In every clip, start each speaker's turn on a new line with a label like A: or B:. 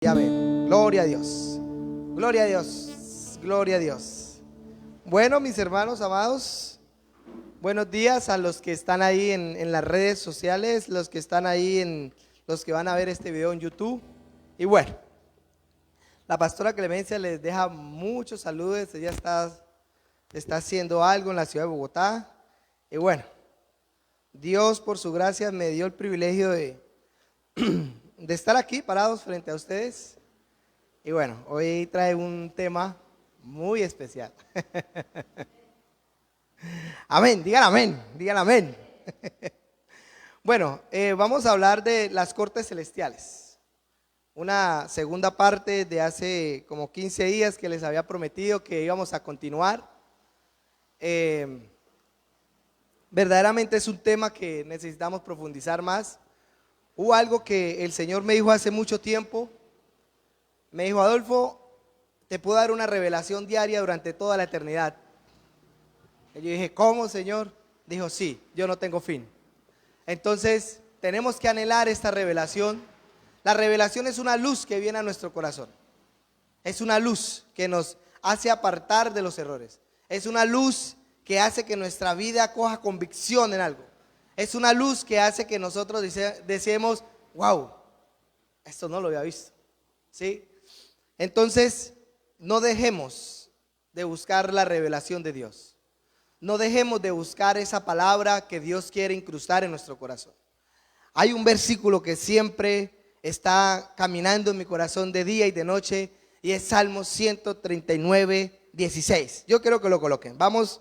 A: Y amén. Gloria a Dios. Gloria a Dios. Gloria a Dios. Bueno, mis hermanos amados, buenos días a los que están ahí en las redes sociales, los que están ahí los que van a ver este video en YouTube. Y bueno, la pastora Clemencia les deja muchos saludos. Ella está haciendo algo en la ciudad de Bogotá. Y bueno, Dios por su gracia me dio el privilegio de estar aquí parados frente a ustedes. Y bueno, hoy trae un tema muy especial. Amén, digan amén, digan amén. Bueno, vamos a hablar de las cortes celestiales. Una segunda parte de hace como 15 días que les había prometido que íbamos a continuar. Verdaderamente es un tema que necesitamos profundizar más. Hubo algo que el Señor me dijo hace mucho tiempo. Me dijo: Adolfo, te puedo dar una revelación diaria durante toda la eternidad. Y yo dije: ¿cómo, Señor? Dijo: sí, yo no tengo fin. Entonces tenemos que anhelar esta revelación. La revelación es una luz que viene a nuestro corazón. Es una luz que nos hace apartar de los errores. Es una luz que hace que nuestra vida coja convicción en algo. Es una luz que hace que nosotros deseemos: wow, esto no lo había visto. ¿Sí? Entonces, no dejemos de buscar la revelación de Dios. No dejemos de buscar esa palabra que Dios quiere incrustar en nuestro corazón. Hay un versículo que siempre está caminando en mi corazón de día y de noche, y es Salmos 139, 16. Yo quiero que lo coloquen. Vamos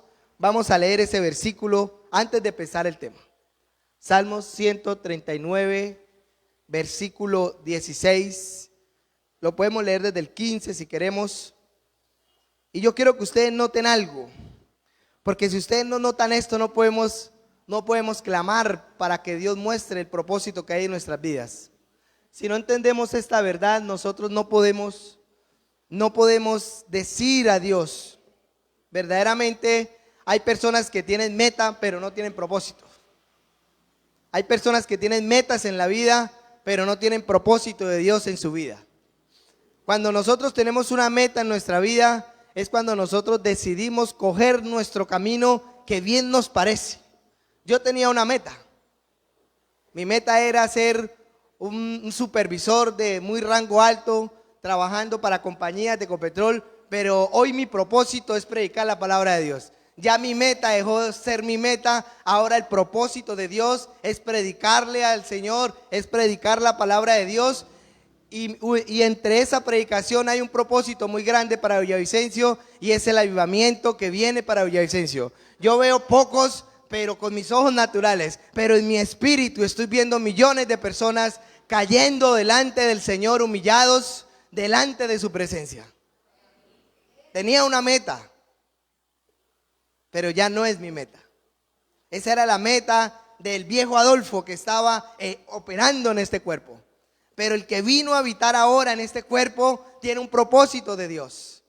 A: a leer ese versículo antes de empezar el tema. Salmos 139, versículo 16. Lo podemos leer desde el 15 si queremos. Y yo quiero que ustedes noten algo, porque si ustedes no notan esto, no podemos clamar para que Dios muestre el propósito que hay en nuestras vidas. Si no entendemos esta verdad, nosotros no podemos decir a Dios. Verdaderamente hay personas que tienen meta pero no tienen propósito. Hay personas que tienen metas en la vida pero no tienen propósito de Dios en su vida. Cuando nosotros tenemos una meta en nuestra vida, es cuando nosotros decidimos coger nuestro camino que bien nos parece. Yo tenía una meta. Mi meta era ser un supervisor de muy rango alto, trabajando para compañías de Ecopetrol, pero hoy mi propósito es predicar la palabra de Dios. Ya mi meta dejó de ser mi meta. Ahora el propósito de Dios es predicarle al Señor, es predicar la palabra de Dios. Y entre esa predicación hay un propósito muy grande para Villavicencio, y es el avivamiento que viene para Villavicencio. Yo veo pocos, pero con mis ojos naturales, pero en mi espíritu estoy viendo millones de personas cayendo delante del Señor, humillados delante de su presencia. Tenía una meta, pero ya no es mi meta. Esa era la meta del viejo Adolfo que estaba operando en este cuerpo. Pero el que vino a habitar ahora en este cuerpo tiene un propósito de Dios.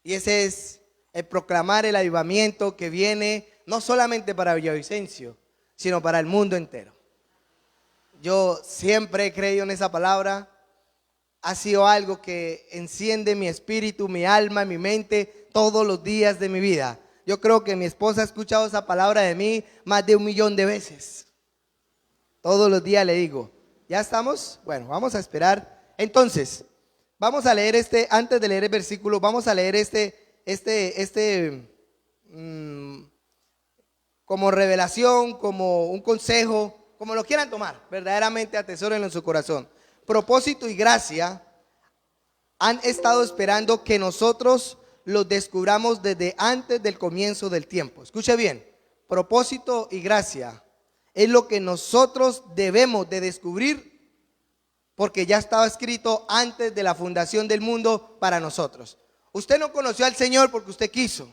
A: Y ese es el proclamar el avivamiento que viene no solamente para Villavicencio, sino para el mundo entero. Yo siempre he creído en esa palabra. Ha sido algo que enciende mi espíritu, mi alma, mi mente todos los días de mi vida. Yo creo que mi esposa ha escuchado esa palabra de mí más de 1.000.000 de veces. Todos los días le digo: ¿ya estamos? Bueno, vamos a esperar. Entonces, vamos a leer antes de leer el versículo, vamos a leer como revelación, como un consejo, como lo quieran tomar. Verdaderamente atesórenlo en su corazón. Propósito y gracia han estado esperando que nosotros los descubramos desde antes del comienzo del tiempo. Escuche bien: propósito y gracia es lo que nosotros debemos de descubrir, porque ya estaba escrito antes de la fundación del mundo para nosotros. Usted no conoció al Señor porque usted quiso.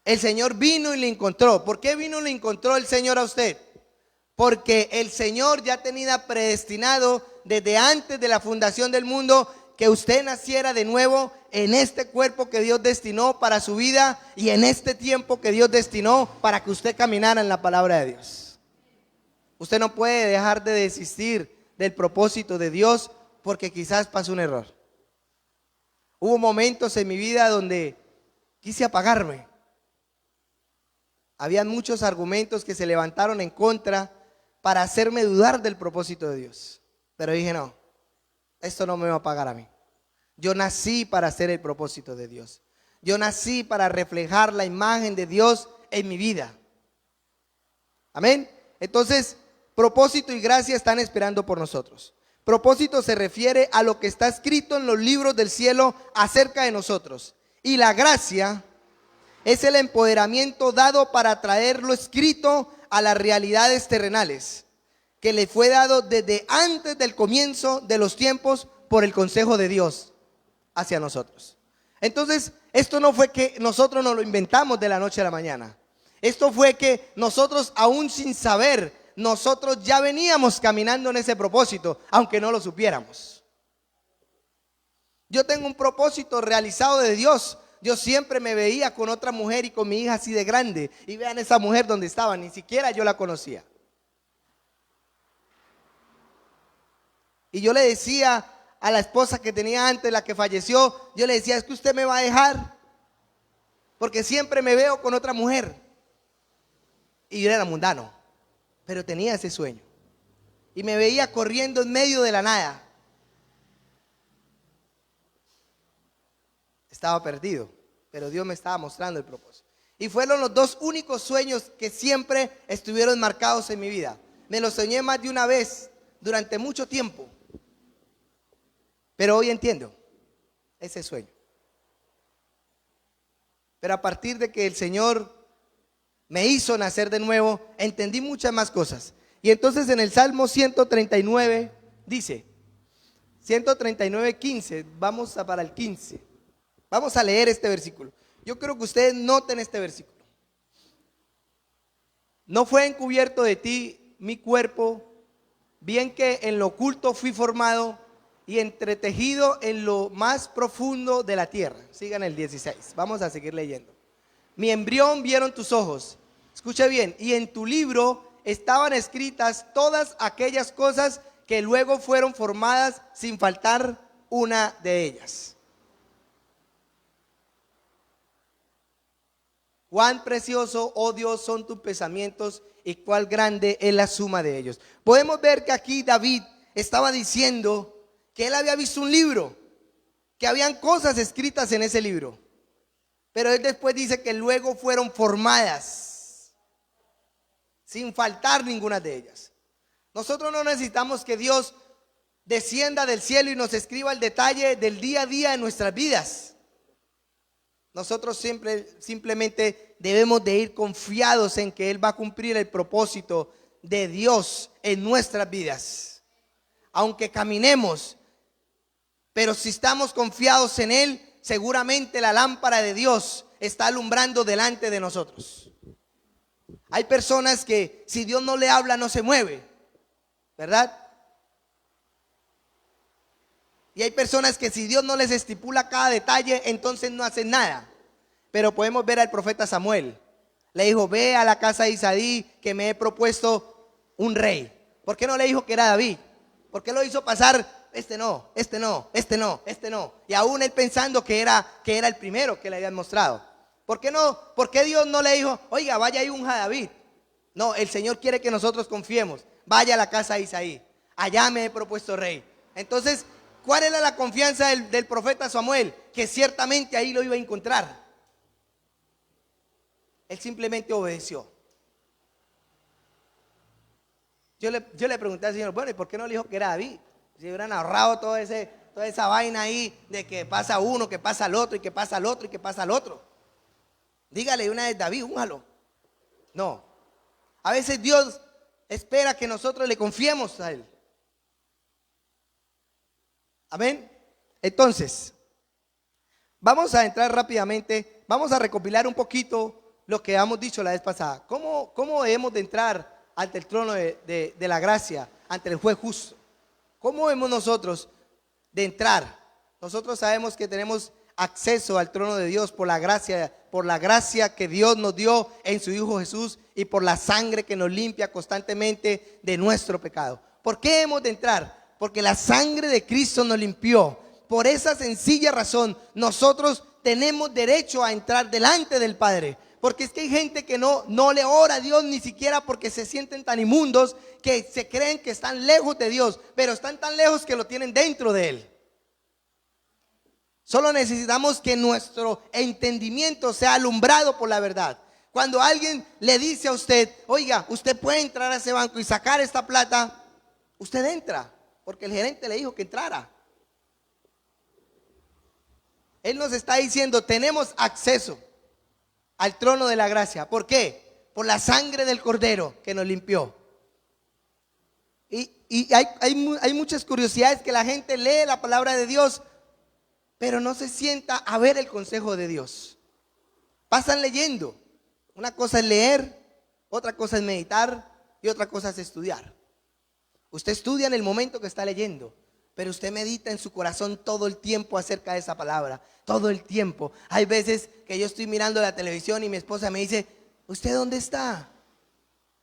A: El Señor vino y le encontró. ¿Por qué vino y le encontró el Señor a usted? Porque el Señor ya tenía predestinado desde antes de la fundación del mundo que usted naciera de nuevo en este cuerpo que Dios destinó para su vida, y en este tiempo que Dios destinó para que usted caminara en la palabra de Dios. Usted no puede dejar de desistir del propósito de Dios porque quizás pasó un error. Hubo momentos en mi vida donde quise apagarme. Habían muchos argumentos que se levantaron en contra para hacerme dudar del propósito de Dios. Pero dije, no, esto no me va a apagar a mí. Yo nací para hacer el propósito de Dios. Yo nací para reflejar la imagen de Dios en mi vida. Amén. Entonces, propósito y gracia están esperando por nosotros. Propósito se refiere a lo que está escrito en los libros del cielo acerca de nosotros. Y la gracia es el empoderamiento dado para traer lo escrito a las realidades terrenales, que le fue dado desde antes del comienzo de los tiempos por el consejo de Dios hacia nosotros. Entonces, esto no fue que nosotros nos lo inventamos de la noche a la mañana. Esto fue que nosotros, aún sin saber, nosotros ya veníamos caminando en ese propósito, aunque no lo supiéramos. Yo tengo un propósito realizado de Dios. Yo siempre me veía con otra mujer y con mi hija así de grande. Y vean esa mujer donde estaba, ni siquiera yo la conocía. Y yo le decía a la esposa que tenía antes, la que falleció, yo le decía, es que usted me va a dejar, porque siempre me veo con otra mujer. Y yo era mundano, pero tenía ese sueño. Y me veía corriendo en medio de la nada. Estaba perdido, pero Dios me estaba mostrando el propósito. Y fueron los dos únicos sueños que siempre estuvieron marcados en mi vida. Me los soñé más de una vez durante mucho tiempo. Pero hoy entiendo ese sueño. Pero a partir de que el Señor me hizo nacer de nuevo, entendí muchas más cosas. Y entonces en el Salmo 139 dice, 139:15, vamos para el 15. Vamos a leer este versículo. Yo creo que ustedes noten este versículo. No fue encubierto de ti mi cuerpo, bien que en lo oculto fui formado y entretejido en lo más profundo de la tierra. Sigan el 16, vamos a seguir leyendo. Mi embrión vieron tus ojos, escucha bien, y en tu libro estaban escritas todas aquellas cosas que luego fueron formadas sin faltar una de ellas. Cuán precioso, oh Dios, son tus pensamientos y cuál grande es la suma de ellos. Podemos ver que aquí David estaba diciendo que él había visto un libro, que habían cosas escritas en ese libro. Pero él después dice que luego fueron formadas sin faltar ninguna de ellas. Nosotros no necesitamos que Dios descienda del cielo y nos escriba el detalle del día a día de nuestras vidas. Nosotros simplemente debemos de ir confiados en que Él va a cumplir el propósito de Dios en nuestras vidas. Aunque caminemos, pero si estamos confiados en Él, seguramente la lámpara de Dios está alumbrando delante de nosotros. Hay personas que si Dios no le habla no se mueve, ¿verdad? Y hay personas que si Dios no les estipula cada detalle, entonces no hacen nada. Pero podemos ver al profeta Samuel. Le dijo, ve a la casa de Isaí que me he propuesto un rey. ¿Por qué no le dijo que era David? ¿Por qué lo hizo pasar? Este no. Y aún él pensando que era el primero que le habían mostrado. ¿Por qué no? ¿Por qué Dios no le dijo, oiga, vaya y unja a David? No, el Señor quiere que nosotros confiemos. Vaya a la casa de Isaí. Allá me he propuesto rey. Entonces, ¿cuál era la confianza del profeta Samuel? Que ciertamente ahí lo iba a encontrar. Él simplemente obedeció. Yo le pregunté al Señor, bueno, ¿y por qué no le dijo que era David? Si hubieran ahorrado toda esa vaina ahí de que pasa uno, que pasa al otro, y que pasa al otro, y que pasa al otro. Dígale una vez, David, únjalo. No. A veces Dios espera que nosotros le confiemos a Él. Amén. Entonces, vamos a entrar rápidamente, vamos a recopilar un poquito lo que hemos dicho la vez pasada. ¿Cómo debemos de entrar ante el trono de la gracia, ante el juez justo? ¿Cómo debemos nosotros de entrar? Nosotros sabemos que tenemos acceso al trono de Dios por la gracia que Dios nos dio en su Hijo Jesús y por la sangre que nos limpia constantemente de nuestro pecado. ¿Por qué hemos de entrar? porque la sangre de Cristo nos limpió. Por esa sencilla razón, nosotros tenemos derecho a entrar delante del Padre. Porque es que hay gente que no le ora a Dios ni siquiera porque se sienten tan inmundos que se creen que están lejos de Dios, pero están tan lejos que lo tienen dentro de Él. Solo necesitamos que nuestro entendimiento sea alumbrado por la verdad. Cuando alguien le dice a usted, oiga, usted puede entrar a ese banco y sacar esta plata, usted entra, porque el gerente le dijo que entrara. Él nos está diciendo, tenemos acceso al trono de la gracia. ¿Por qué? Por la sangre del Cordero que nos limpió. Y hay muchas curiosidades que la gente lee la palabra de Dios, pero no se sienta a ver el consejo de Dios. Pasan leyendo. Una cosa es leer, otra cosa es meditar y otra cosa es estudiar. Usted estudia en el momento que está leyendo, pero usted medita en su corazón todo el tiempo acerca de esa palabra, todo el tiempo. Hay veces que yo estoy mirando la televisión y mi esposa me dice, ¿usted dónde está?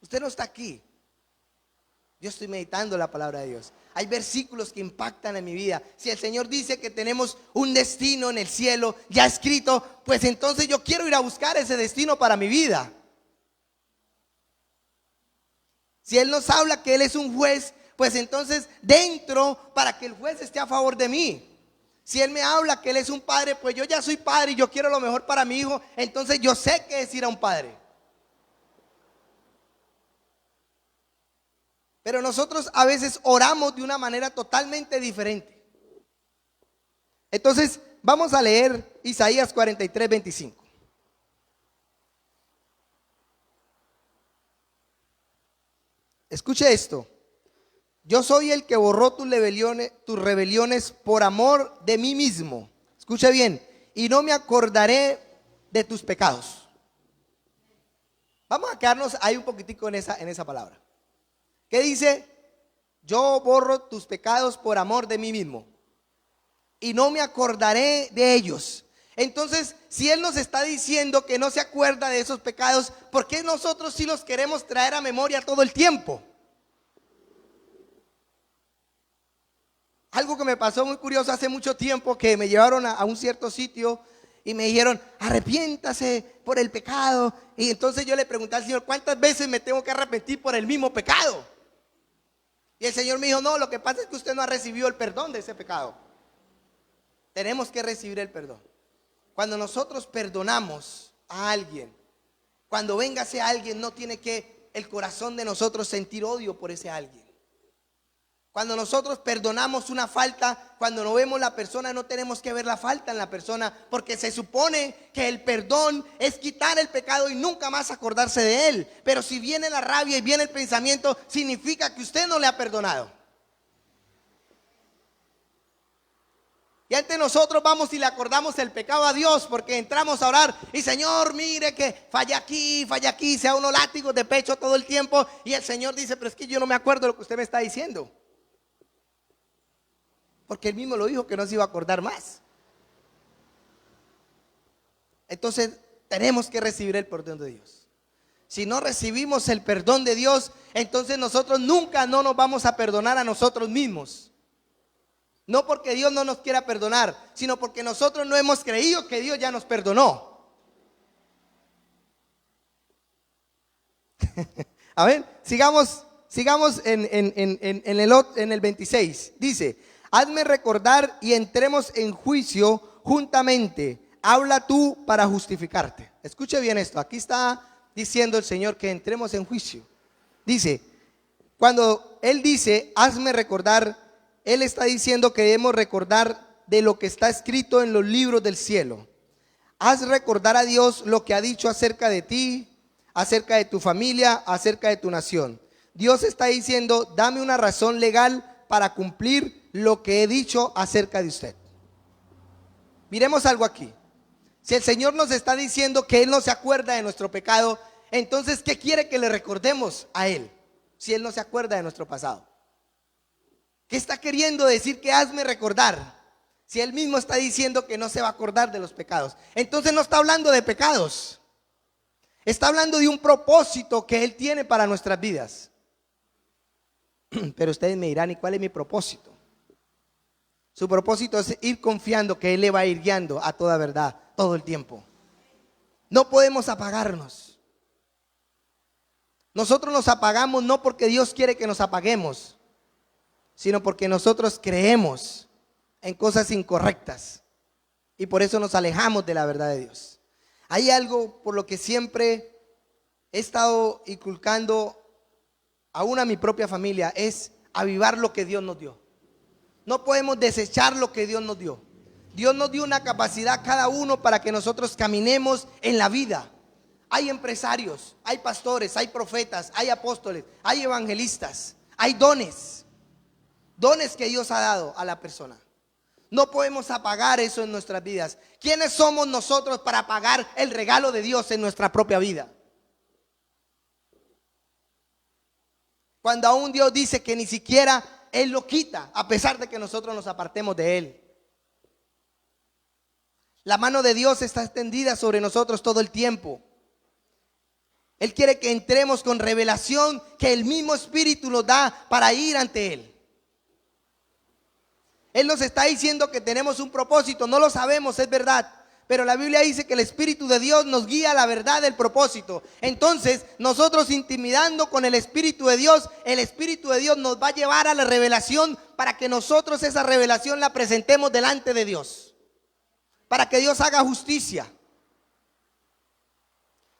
A: Usted no está aquí. Yo estoy meditando la palabra de Dios. Hay versículos que impactan en mi vida. Si el Señor dice que tenemos un destino en el cielo ya escrito, pues entonces yo quiero ir a buscar ese destino para mi vida. Si Él nos habla que Él es un juez, pues entonces dentro para que el juez esté a favor de mí. Si Él me habla que Él es un padre, pues yo ya soy padre y yo quiero lo mejor para mi hijo, entonces yo sé qué es ir a un padre. Pero nosotros a veces oramos de una manera totalmente diferente. Entonces vamos a leer Isaías 43, 25. Escuche esto. Yo soy el que borró tus rebeliones por amor de mí mismo. Escuche bien. Y no me acordaré de tus pecados. Vamos a quedarnos ahí un poquitico en esa palabra. ¿Qué dice? Yo borro tus pecados por amor de mí mismo. Y no me acordaré de ellos. Entonces, si Él nos está diciendo que no se acuerda de esos pecados, ¿por qué nosotros sí los queremos traer a memoria todo el tiempo? Algo que me pasó muy curioso hace mucho tiempo, que me llevaron a un cierto sitio y me dijeron, arrepiéntase por el pecado. Y entonces yo le pregunté al Señor, ¿cuántas veces me tengo que arrepentir por el mismo pecado? Y el Señor me dijo, no, lo que pasa es que usted no ha recibido el perdón de ese pecado. Tenemos que recibir el perdón. Cuando nosotros perdonamos a alguien, cuando venga ese alguien, no tiene que el corazón de nosotros sentir odio por ese alguien. Cuando nosotros perdonamos una falta, cuando no vemos la persona, no tenemos que ver la falta en la persona, porque se supone que el perdón es quitar el pecado y nunca más acordarse de él. Pero si viene la rabia y viene el pensamiento, significa que usted no le ha perdonado. Y antes nosotros vamos y le acordamos el pecado a Dios, porque entramos a orar y Señor, mire que falla aquí, sea uno látigos de pecho todo el tiempo. Y el Señor dice, pero es que yo no me acuerdo de lo que usted me está diciendo. Porque Él mismo lo dijo que no se iba a acordar más. Entonces tenemos que recibir el perdón de Dios. Si no recibimos el perdón de Dios, entonces nosotros nunca no nos vamos a perdonar a nosotros mismos. No porque Dios no nos quiera perdonar, sino porque nosotros no hemos creído que Dios ya nos perdonó. A ver, sigamos en el 26. Dice, hazme recordar y entremos en juicio juntamente. Habla tú para justificarte. Escuche bien esto. Aquí está diciendo el Señor que entremos en juicio. Dice, cuando Él dice, hazme recordar, Él está diciendo que debemos recordar de lo que está escrito en los libros del cielo. Haz recordar a Dios lo que ha dicho acerca de ti, acerca de tu familia, acerca de tu nación. Dios está diciendo, dame una razón legal para cumplir lo que he dicho acerca de usted. Miremos algo aquí. Si el Señor nos está diciendo que Él no se acuerda de nuestro pecado, entonces ¿qué quiere que le recordemos a Él? Si Él no se acuerda de nuestro pasado. ¿Qué está queriendo decir que hazme recordar? Si Él mismo está diciendo que no se va a acordar de los pecados. Entonces no está hablando de pecados. Está hablando de un propósito que Él tiene para nuestras vidas. Pero ustedes me dirán, ¿y cuál es mi propósito? Su propósito es ir confiando que Él le va a ir guiando a toda verdad, todo el tiempo. No podemos apagarnos. Nosotros nos apagamos no porque Dios quiere que nos apaguemos, sino porque nosotros creemos en cosas incorrectas. Y por eso nos alejamos de la verdad de Dios. Hay algo por lo que siempre he estado inculcando aún a mi propia familia, es avivar lo que Dios nos dio. No podemos desechar lo que Dios nos dio. Dios nos dio una capacidad cada uno para que nosotros caminemos en la vida. Hay empresarios, hay pastores, hay profetas, hay apóstoles, hay evangelistas, hay dones que Dios ha dado a la persona. No podemos apagar eso en nuestras vidas. ¿Quiénes somos nosotros para apagar el regalo de Dios en nuestra propia vida? Cuando aún Dios dice que ni siquiera Él lo quita, a pesar de que nosotros nos apartemos de Él. La mano de Dios está extendida sobre nosotros todo el tiempo. Él quiere que entremos con revelación que el mismo Espíritu nos da para ir ante Él. Él nos está diciendo que tenemos un propósito, no lo sabemos, es verdad. Pero la Biblia dice que el Espíritu de Dios nos guía a la verdad del propósito. Entonces, nosotros intimidando con el Espíritu de Dios, el Espíritu de Dios nos va a llevar a la revelación para que nosotros esa revelación la presentemos delante de Dios. Para que Dios haga justicia.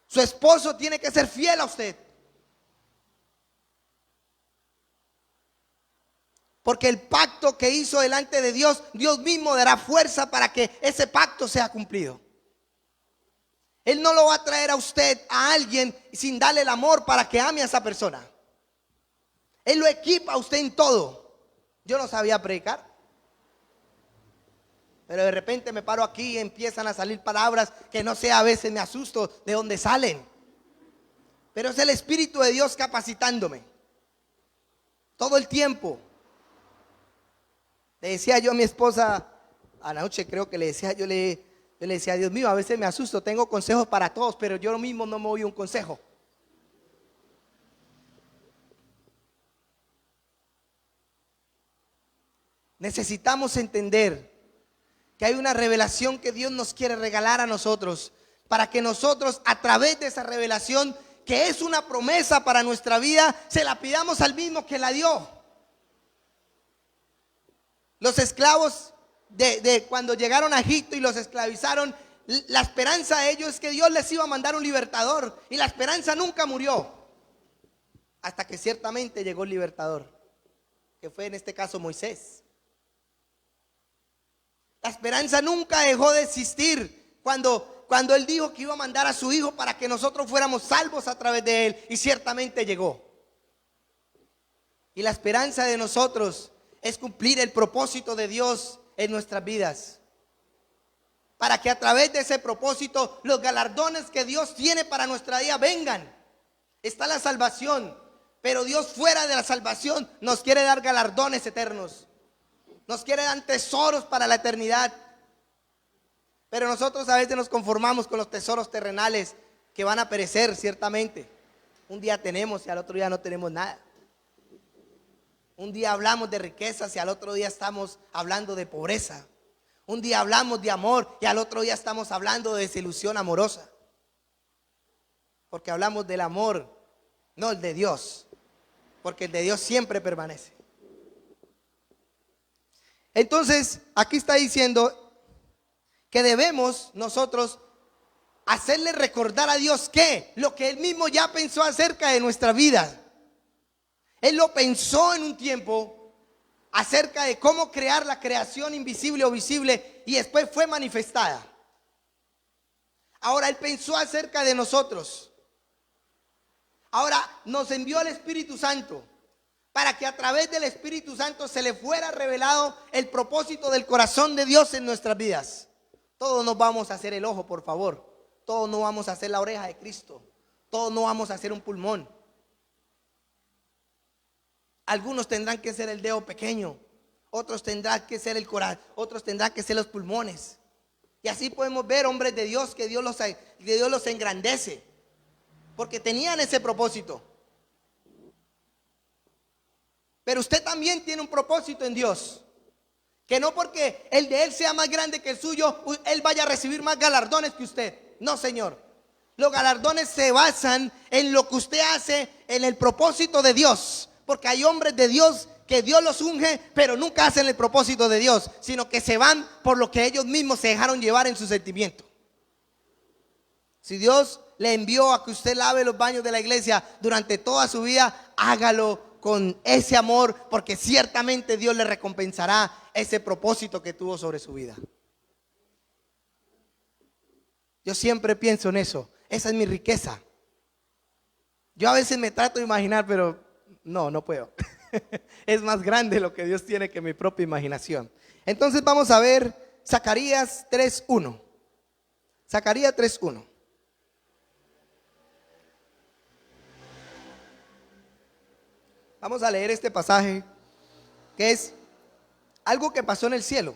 A: Su esposo tiene que ser fiel a usted. Porque el pacto que hizo delante de Dios, Dios mismo dará fuerza para que ese pacto sea cumplido. Él no lo va a traer a usted, a alguien, sin darle el amor para que ame a esa persona. Él lo equipa a usted en todo. Yo no sabía predicar, pero de repente me paro aquí y empiezan a salir palabras que no sé, a veces me asusto de dónde salen. Pero es el Espíritu de Dios capacitándome todo el tiempo. Le decía yo a mi esposa anoche, creo que le decía, yo le decía, Dios mío, a veces me asusto, tengo consejos para todos, pero yo mismo no me doy un consejo. Necesitamos entender que hay una revelación que Dios nos quiere regalar a nosotros, para que nosotros a través de esa revelación, que es una promesa para nuestra vida, se la pidamos al mismo que la dio. Los esclavos de cuando llegaron a Egipto y los esclavizaron, la esperanza de ellos es que Dios les iba a mandar un libertador, y la esperanza nunca murió hasta que ciertamente llegó el libertador, que fue en este caso Moisés. La esperanza nunca dejó de existir cuando Él dijo que iba a mandar a su Hijo para que nosotros fuéramos salvos a través de Él, y ciertamente llegó. Y la esperanza de nosotros es cumplir el propósito de Dios en nuestras vidas, para que a través de ese propósito los galardones que Dios tiene para nuestra vida vengan. Está la salvación, pero Dios fuera de la salvación nos quiere dar galardones eternos, nos quiere dar tesoros para la eternidad. Pero nosotros a veces nos conformamos con los tesoros terrenales que van a perecer ciertamente. Un día tenemos y al otro día no tenemos nada. Un día hablamos de riquezas y al otro día estamos hablando de pobreza. Un día hablamos de amor y al otro día estamos hablando de desilusión amorosa. Porque hablamos del amor, no el de Dios. Porque el de Dios siempre permanece. Entonces, aquí está diciendo que debemos nosotros hacerle recordar a Dios que lo que Él mismo ya pensó acerca de nuestra vida. Él lo pensó en un tiempo acerca de cómo crear la creación invisible o visible, y después fue manifestada. Ahora Él pensó acerca de nosotros. Ahora nos envió el Espíritu Santo para que a través del Espíritu Santo se le fuera revelado el propósito del corazón de Dios en nuestras vidas. Todos nos vamos a hacer el ojo, por favor. Todos no vamos a hacer la oreja de Cristo. Todos no vamos a hacer un pulmón. Algunos tendrán que ser el dedo pequeño, otros tendrán que ser el corazón, otros tendrán que ser los pulmones. Y así podemos ver hombres de Dios que Dios los engrandece, porque tenían ese propósito. Pero usted también tiene un propósito en Dios. Que no porque el de él sea más grande que el suyo, él vaya a recibir más galardones que usted. No, Señor. Los galardones se basan en lo que usted hace, en el propósito de Dios. Porque hay hombres de Dios que Dios los unge, pero nunca hacen el propósito de Dios, sino que se van por lo que ellos mismos se dejaron llevar en su sentimiento. Si Dios le envió a que usted lave los baños de la iglesia durante toda su vida, hágalo con ese amor, porque ciertamente Dios le recompensará ese propósito que tuvo sobre su vida. Yo siempre pienso en eso. Esa es mi riqueza. Yo a veces me trato de imaginar, pero no puedo. Es más grande lo que Dios tiene que mi propia imaginación. Entonces vamos a ver Zacarías 3:1. Zacarías 3:1. Vamos a leer este pasaje, que es algo que pasó en el cielo,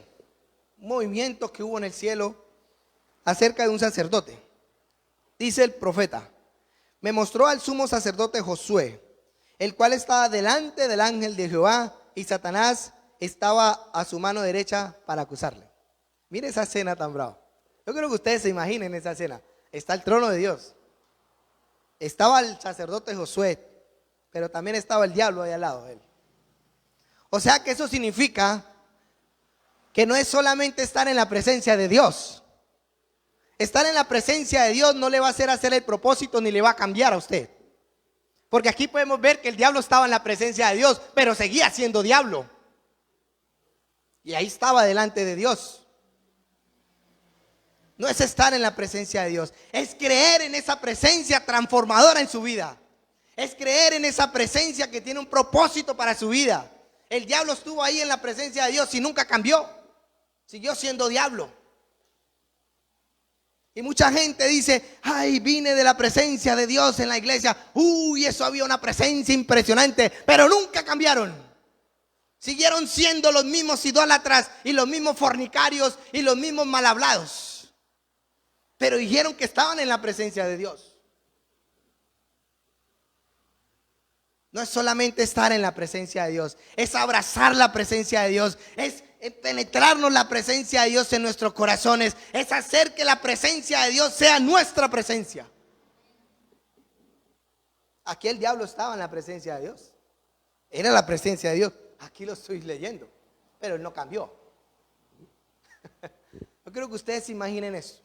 A: un movimiento que hubo en el cielo acerca de un sacerdote. Dice el profeta: me mostró al sumo sacerdote Josué, el cual estaba delante del ángel de Jehová, y Satanás estaba a su mano derecha para acusarle. Mire esa escena tan brava. Yo creo que ustedes se imaginen esa escena. Está el trono de Dios, estaba el sacerdote Josué, pero también estaba el diablo ahí al lado de él. O sea que eso significa que no es solamente estar en la presencia de Dios. Estar en la presencia de Dios no le va a hacer el propósito ni le va a cambiar a usted. Porque aquí podemos ver que el diablo estaba en la presencia de Dios, pero seguía siendo diablo. Y ahí estaba delante de Dios. No es estar en la presencia de Dios, es creer en esa presencia transformadora en su vida. Es creer en esa presencia que tiene un propósito para su vida. El diablo estuvo ahí en la presencia de Dios y nunca cambió. Siguió siendo diablo. Y mucha gente dice: ay, vine de la presencia de Dios en la iglesia. Uy, eso había una presencia impresionante. Pero nunca cambiaron. Siguieron siendo los mismos idólatras y los mismos fornicarios y los mismos mal hablados. Pero dijeron que estaban en la presencia de Dios. No es solamente estar en la presencia de Dios, es abrazar la presencia de Dios, es penetrarnos la presencia de Dios en nuestros corazones, es hacer que la presencia de Dios sea nuestra presencia. Aquí el diablo estaba en la presencia de Dios, era la presencia de Dios. Aquí lo estoy leyendo, pero él no cambió. Yo quiero que ustedes se imaginen eso.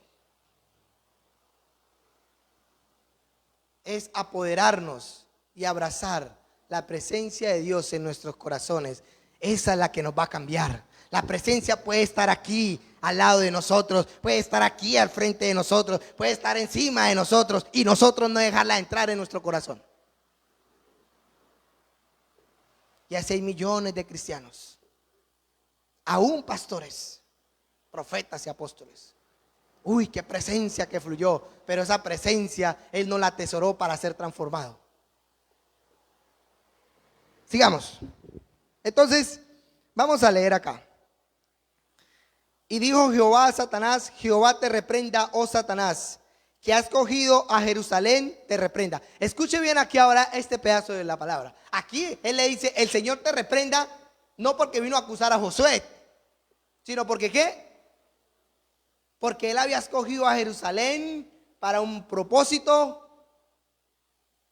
A: Es apoderarnos y abrazar la presencia de Dios en nuestros corazones. Esa es la que nos va a cambiar. La presencia puede estar aquí al lado de nosotros, puede estar aquí al frente de nosotros, puede estar encima de nosotros, y nosotros no dejarla entrar en nuestro corazón. Y hay 6 millones de cristianos, aún pastores, profetas y apóstoles. Uy, qué presencia que fluyó, pero esa presencia él no la atesoró para ser transformado. Sigamos. Entonces, vamos a leer acá. Y dijo Jehová a Satanás: Jehová te reprenda, oh Satanás, que has cogido a Jerusalén, te reprenda. Escuche bien aquí ahora este pedazo de la palabra. Aquí él le dice: el Señor te reprenda, no porque vino a acusar a Josué, sino porque ¿qué? Porque él había escogido a Jerusalén para un propósito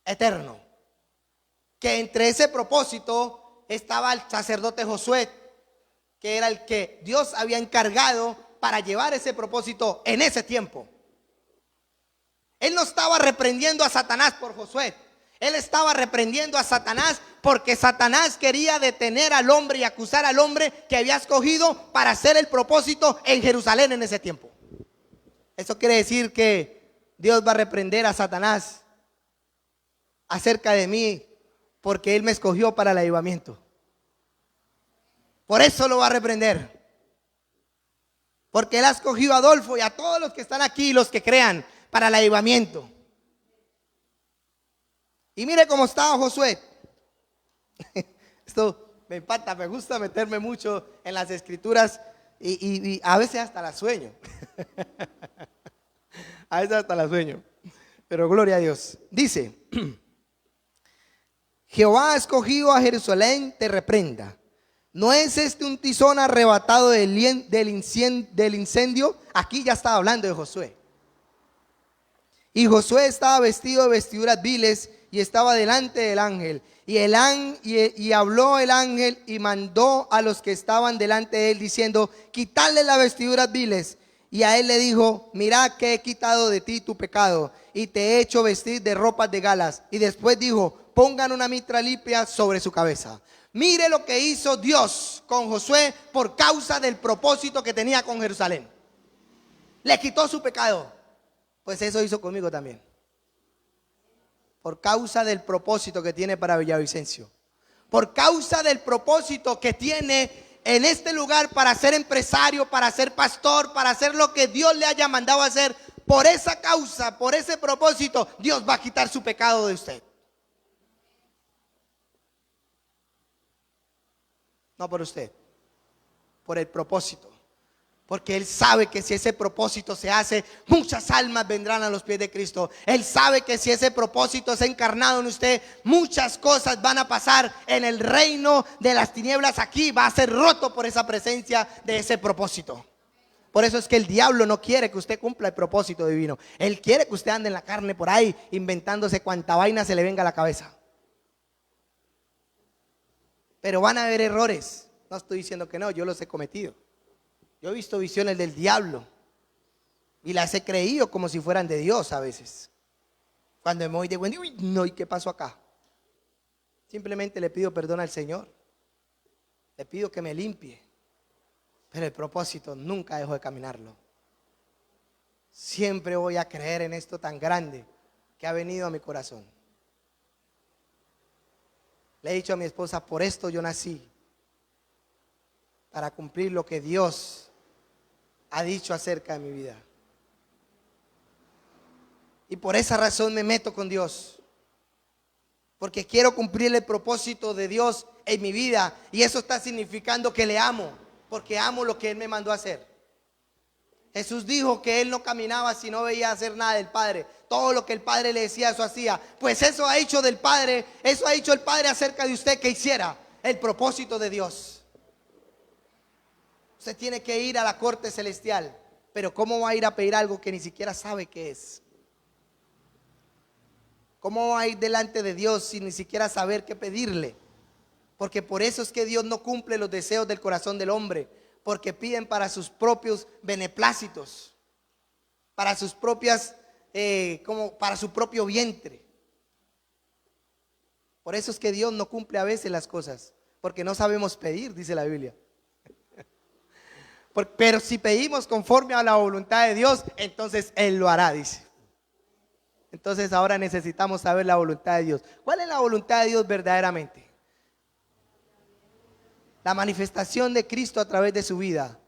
A: eterno. Que entre ese propósito estaba el sacerdote Josué, que era el que Dios había encargado para llevar ese propósito en ese tiempo. Él no estaba reprendiendo a Satanás por Josué. Él estaba reprendiendo a Satanás porque Satanás quería detener al hombre y acusar al hombre que había escogido para hacer el propósito en Jerusalén en ese tiempo. Eso quiere decir que Dios va a reprender a Satanás acerca de mí, porque él me escogió para el avivamiento. Por eso lo va a reprender. Porque él ha escogido a Adolfo y a todos los que están aquí, los que crean, para el avivamiento. Y mire cómo estaba Josué. Esto me impacta, me gusta meterme mucho en las escrituras y a veces hasta la sueño. A veces hasta la sueño. Pero gloria a Dios. Dice Jehová ha escogido a Jerusalén, te reprenda. ¿No es este un tizón arrebatado del incendio? Aquí ya estaba hablando de Josué. Y Josué estaba vestido de vestiduras viles y estaba delante del ángel. Y habló el ángel y mandó a los que estaban delante de él diciendo: quitadle las vestiduras viles. Y a él le dijo: mira que he quitado de ti tu pecado y te he hecho vestir de ropas de galas. Y después dijo: pongan una mitra limpia sobre su cabeza. Mire lo que hizo Dios con Josué por causa del propósito que tenía con Jerusalén. Le quitó su pecado. Pues eso hizo conmigo también. Por causa del propósito que tiene para Villavicencio. Por causa del propósito que tiene en este lugar para ser empresario, para ser pastor, para hacer lo que Dios le haya mandado a hacer. Por esa causa, por ese propósito, Dios va a quitar su pecado de usted. No por usted, por el propósito. Porque Él sabe que si ese propósito se hace, muchas almas vendrán a los pies de Cristo. Él sabe que si ese propósito se ha encarnado en usted, muchas cosas van a pasar en el reino de las tinieblas. Aquí va a ser roto por esa presencia de ese propósito. Por eso es que el diablo no quiere que usted cumpla el propósito divino. Él quiere que usted ande en la carne por ahí, inventándose cuanta vaina se le venga a la cabeza. Pero van a haber errores. No estoy diciendo que no, yo los he cometido. Yo he visto visiones del diablo y las he creído como si fueran de Dios a veces. Cuando me voy de bueno, uy, no, ¿y qué pasó acá? Simplemente le pido perdón al Señor. Le pido que me limpie. Pero el propósito nunca dejo de caminarlo. Siempre voy a creer en esto tan grande que ha venido a mi corazón. Le he dicho a mi esposa: por esto yo nací, para cumplir lo que Dios ha dicho acerca de mi vida. Y por esa razón me meto con Dios, porque quiero cumplir el propósito de Dios en mi vida. Y eso está significando que le amo, porque amo lo que Él me mandó a hacer. Jesús dijo que Él no caminaba si no veía hacer nada del Padre. Todo lo que el Padre le decía, eso hacía. Pues eso ha hecho del Padre, eso ha hecho el Padre acerca de usted, que hiciera el propósito de Dios. Usted tiene que ir a la corte celestial, pero ¿cómo va a ir a pedir algo que ni siquiera sabe qué es? ¿Cómo va a ir delante de Dios sin ni siquiera saber qué pedirle? Porque por eso es que Dios no cumple los deseos del corazón del hombre, porque piden para sus propios beneplácitos, para sus propias, como para su propio vientre. Por eso es que Dios no cumple a veces las cosas, porque no sabemos pedir, dice la Biblia. Pero si pedimos conforme a la voluntad de Dios, entonces Él lo hará, dice. Entonces ahora necesitamos saber la voluntad de Dios. ¿Cuál es la voluntad de Dios verdaderamente? La manifestación de Cristo a través de su vida.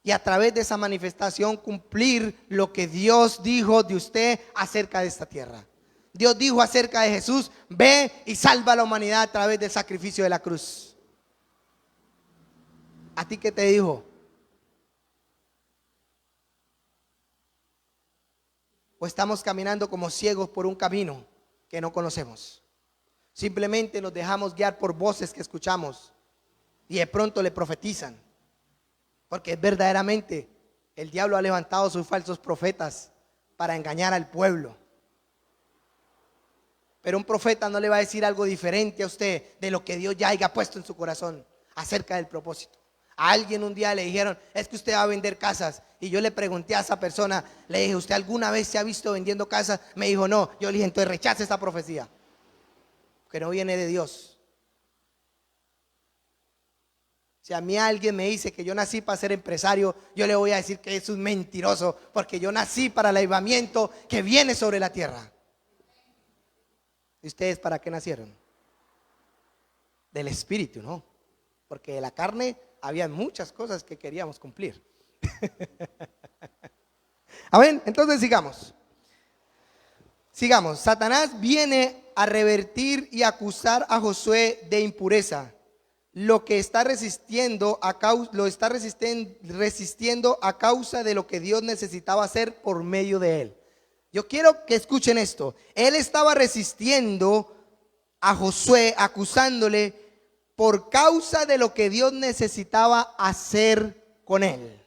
A: Y a través de esa manifestación cumplir lo que Dios dijo de usted acerca de esta tierra. Dios dijo acerca de Jesús: ve y salva a la humanidad a través del sacrificio de la cruz. ¿A ti qué te dijo? ¿O estamos caminando como ciegos por un camino que no conocemos? Simplemente nos dejamos guiar por voces que escuchamos y de pronto le profetizan. Porque verdaderamente el diablo ha levantado sus falsos profetas para engañar al pueblo. Pero un profeta no le va a decir algo diferente a usted de lo que Dios ya haya puesto en su corazón acerca del propósito. A alguien un día le dijeron: es que usted va a vender casas. Y yo le pregunté a esa persona, le dije: ¿usted alguna vez se ha visto vendiendo casas? Me dijo: no. Yo le dije: entonces rechace esa profecía, que no viene de Dios. Si a mí alguien me dice que yo nací para ser empresario, yo le voy a decir que es un mentiroso, porque yo nací para el avivamiento que viene sobre la tierra. ¿Y ustedes para qué nacieron? Del Espíritu, ¿no? Porque de la carne había muchas cosas que queríamos cumplir. Amén. Entonces sigamos. Satanás viene a revertir y acusar a Josué de impureza. Lo está resistiendo a causa de lo que Dios necesitaba hacer por medio de él. Yo quiero que escuchen esto. Él estaba resistiendo a Josué acusándole por causa de lo que Dios necesitaba hacer con él.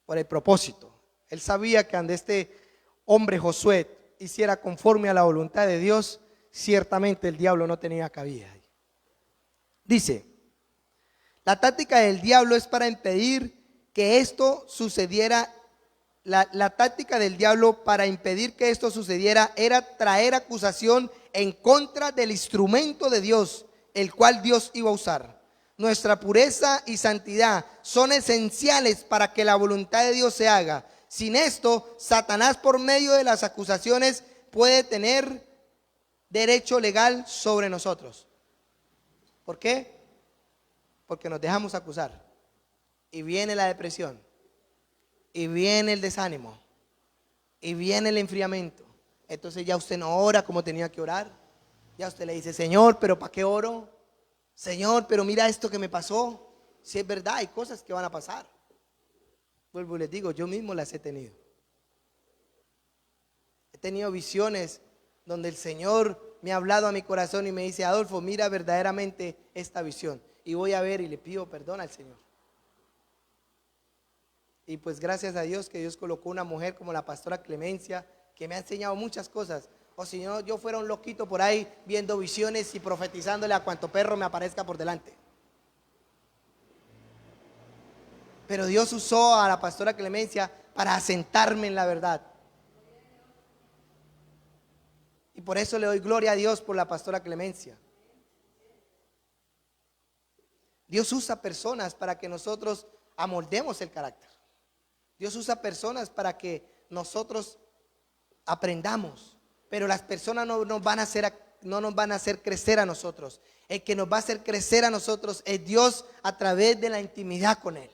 A: Por el propósito. Él sabía que cuando este hombre Josué hiciera conforme a la voluntad de Dios, ciertamente el diablo no tenía cabida. Dice, la táctica del diablo es para impedir que esto sucediera. La táctica del diablo para impedir que esto sucediera era traer acusación en contra del instrumento de Dios, el cual Dios iba a usar. Nuestra pureza y santidad son esenciales para que la voluntad de Dios se haga. Sin esto, Satanás, por medio de las acusaciones, puede tener derecho legal sobre nosotros. ¿Por qué? Porque nos dejamos acusar. Y viene la depresión. Y viene el desánimo. Y viene el enfriamiento. Entonces ya usted no ora como tenía que orar. Ya usted le dice, Señor, pero ¿para qué oro? Señor, pero mira esto que me pasó. Si es verdad, hay cosas que van a pasar. Vuelvo y les digo, yo mismo las he tenido. He tenido visiones donde el Señor me ha hablado a mi corazón y me dice, Adolfo, mira verdaderamente esta visión. Y voy a ver y le pido perdón al Señor. Y pues gracias a Dios que Dios colocó una mujer como la pastora Clemencia, que me ha enseñado muchas cosas. O si no, yo fuera un loquito por ahí viendo visiones y profetizándole a cuanto perro me aparezca por delante. Pero Dios usó a la pastora Clemencia para asentarme en la verdad. Y por eso le doy gloria a Dios por la pastora Clemencia. Dios usa personas para que nosotros amoldemos el carácter. Dios usa personas para que nosotros aprendamos. Pero las personas no nos van a hacer crecer a nosotros. El que nos va a hacer crecer a nosotros es Dios a través de la intimidad con Él.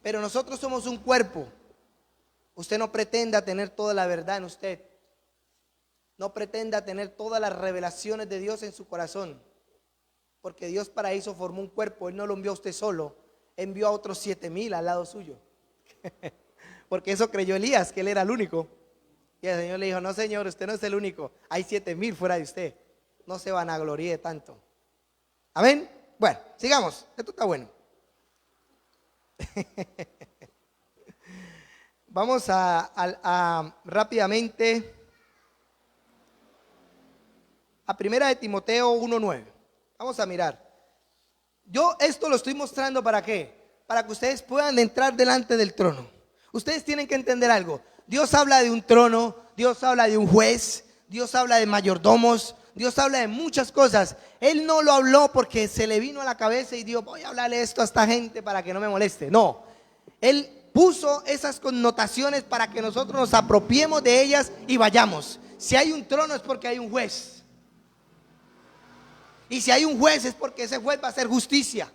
A: Pero nosotros somos un cuerpo. Usted no pretenda tener toda la verdad en usted. No pretenda tener todas las revelaciones de Dios en su corazón. Porque Dios para eso formó un cuerpo. Él no lo envió a usted solo. Envió a otros 7,000 al lado suyo. Porque eso creyó Elías, que él era el único. Y el Señor le dijo, no señor, usted no es el único. Hay 7,000 fuera de usted. No se vanagloríe tanto. Amén. Bueno, sigamos. Esto está bueno. Vamos a rápidamente a primera de Timoteo 1:9. Vamos a mirar. Yo esto lo estoy mostrando ¿para qué? Para que ustedes puedan entrar delante del trono. Ustedes tienen que entender algo. Dios habla de un trono, Dios habla de un juez, Dios habla de mayordomos, Dios habla de muchas cosas. Él no lo habló porque se le vino a la cabeza y dijo, voy a hablarle esto a esta gente para que no me moleste. No, Él puso esas connotaciones para que nosotros nos apropiemos de ellas y vayamos. Si hay un trono es porque hay un juez. Y si hay un juez es porque ese juez va a hacer justicia.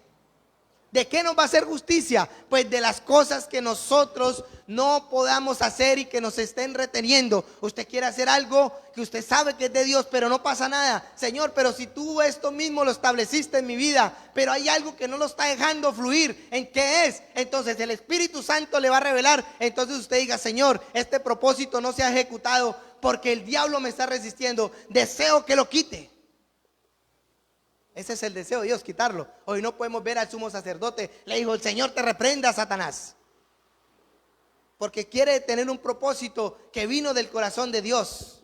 A: ¿De qué nos va a hacer justicia? Pues de las cosas que nosotros no podamos hacer y que nos estén reteniendo. Usted quiere hacer algo que usted sabe que es de Dios, pero no pasa nada. Señor, pero si tú esto mismo lo estableciste en mi vida, pero hay algo que no lo está dejando fluir, ¿en qué es? Entonces el Espíritu Santo le va a revelar. Entonces usted diga, Señor, este propósito no se ha ejecutado porque el diablo me está resistiendo. Deseo que lo quite. Ese es el deseo de Dios, quitarlo. Hoy no podemos ver al sumo sacerdote. Le dijo, el Señor te reprenda, Satanás. Porque quiere tener un propósito que vino del corazón de Dios.